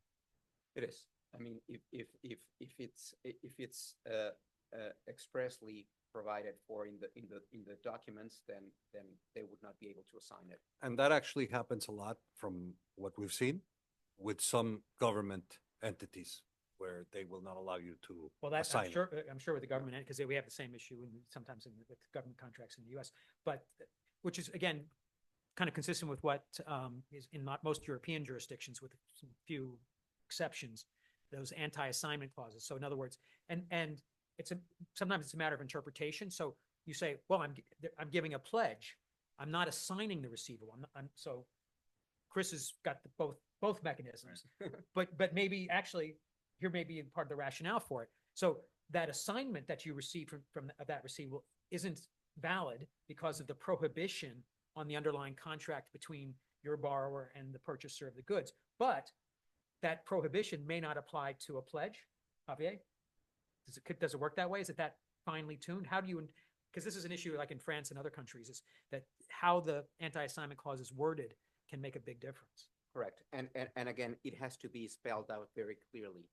It is. I mean, if it's expressly provided for in the documents, then they would not be able to assign it. And that actually happens a lot from what we've seen with some government entities where they will not allow you to assign it. I'm sure with the government, because we have the same issue sometimes with government contracts in the U.S., but which is, again, kind of consistent with what is in most European jurisdictions, with some few exceptions, those anti-assignment clauses. So in other words, and sometimes it's a matter of interpretation. So you say, well, I'm giving a pledge. I'm not assigning the receivable. So Chris has got both mechanisms, but maybe actually here may be part of the rationale for it. So that assignment that you receive from that receivable isn't valid because of the prohibition on the underlying contract between your borrower and the purchaser of the goods. But that prohibition may not apply to a pledge. Javier? Does it work that way? Is it that finely tuned? How do you, because this is an issue like in France and other countries, is that how the anti-assignment clause is worded can make a big difference. Correct. And again, it has to be spelled out very clearly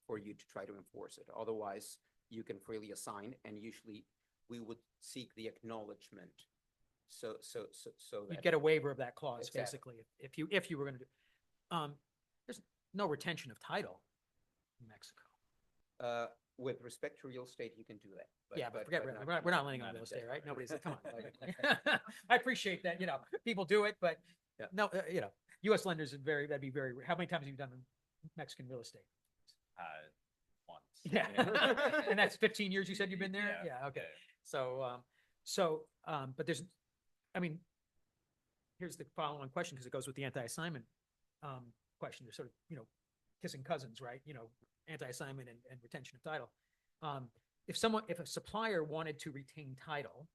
for you to try to enforce it. Otherwise, you can freely assign, and usually we would seek the acknowledgement. So You'd that get a waiver of that clause, Exactly. basically, if you were going to do. There's no retention of title in Mexico. with respect to real estate, you can do that. Yeah, but forget, we're not lending on not real in estate, debt. right? Nobody's, come on. I appreciate that, people do it, but Yeah. no, US lenders are that'd be very, how many times have you done Mexican real estate? Once. Yeah. And that's 15 years you said you've been there? Yeah, okay. So, but here's the follow-on question, because it goes with the anti-assignment question. They're sort of, kissing cousins, right? Anti-assignment and retention of title. If a supplier wanted to retain title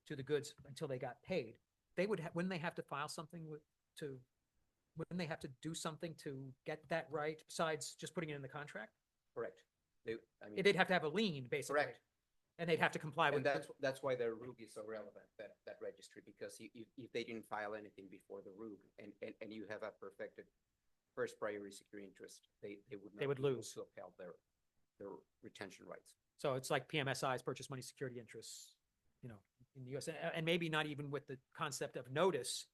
to the goods until they got paid, wouldn't they have to file something wouldn't they have to do something to get that right besides just putting it in the contract? Correct. They'd have to have a lien, basically. Correct. And they'd have to comply And with. that's why the RUG is so relevant, that registry, because if they didn't file anything before the RUG and you have a perfected first priority security interest, they would not They would be able lose. to upheld their retention rights. So it's like PMSI's purchase money security interests, in the US, and maybe not even with the concept of notice,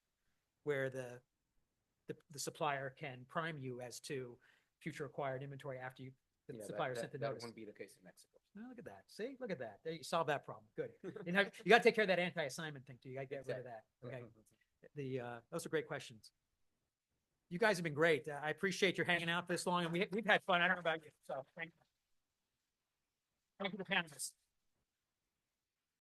where the supplier can prime you as to future acquired inventory after the Yeah, supplier sent the that notice. wouldn't be the case in Mexico. Oh, look at that. See, look at that. There, you solve that problem. Good. You got to take care of that anti-assignment thing too. You got to get rid of that. Okay. Those are great questions. You guys have been great. I appreciate your hanging out this long, and we've had fun. I don't know about you. So thank you. Thank you to the panelists.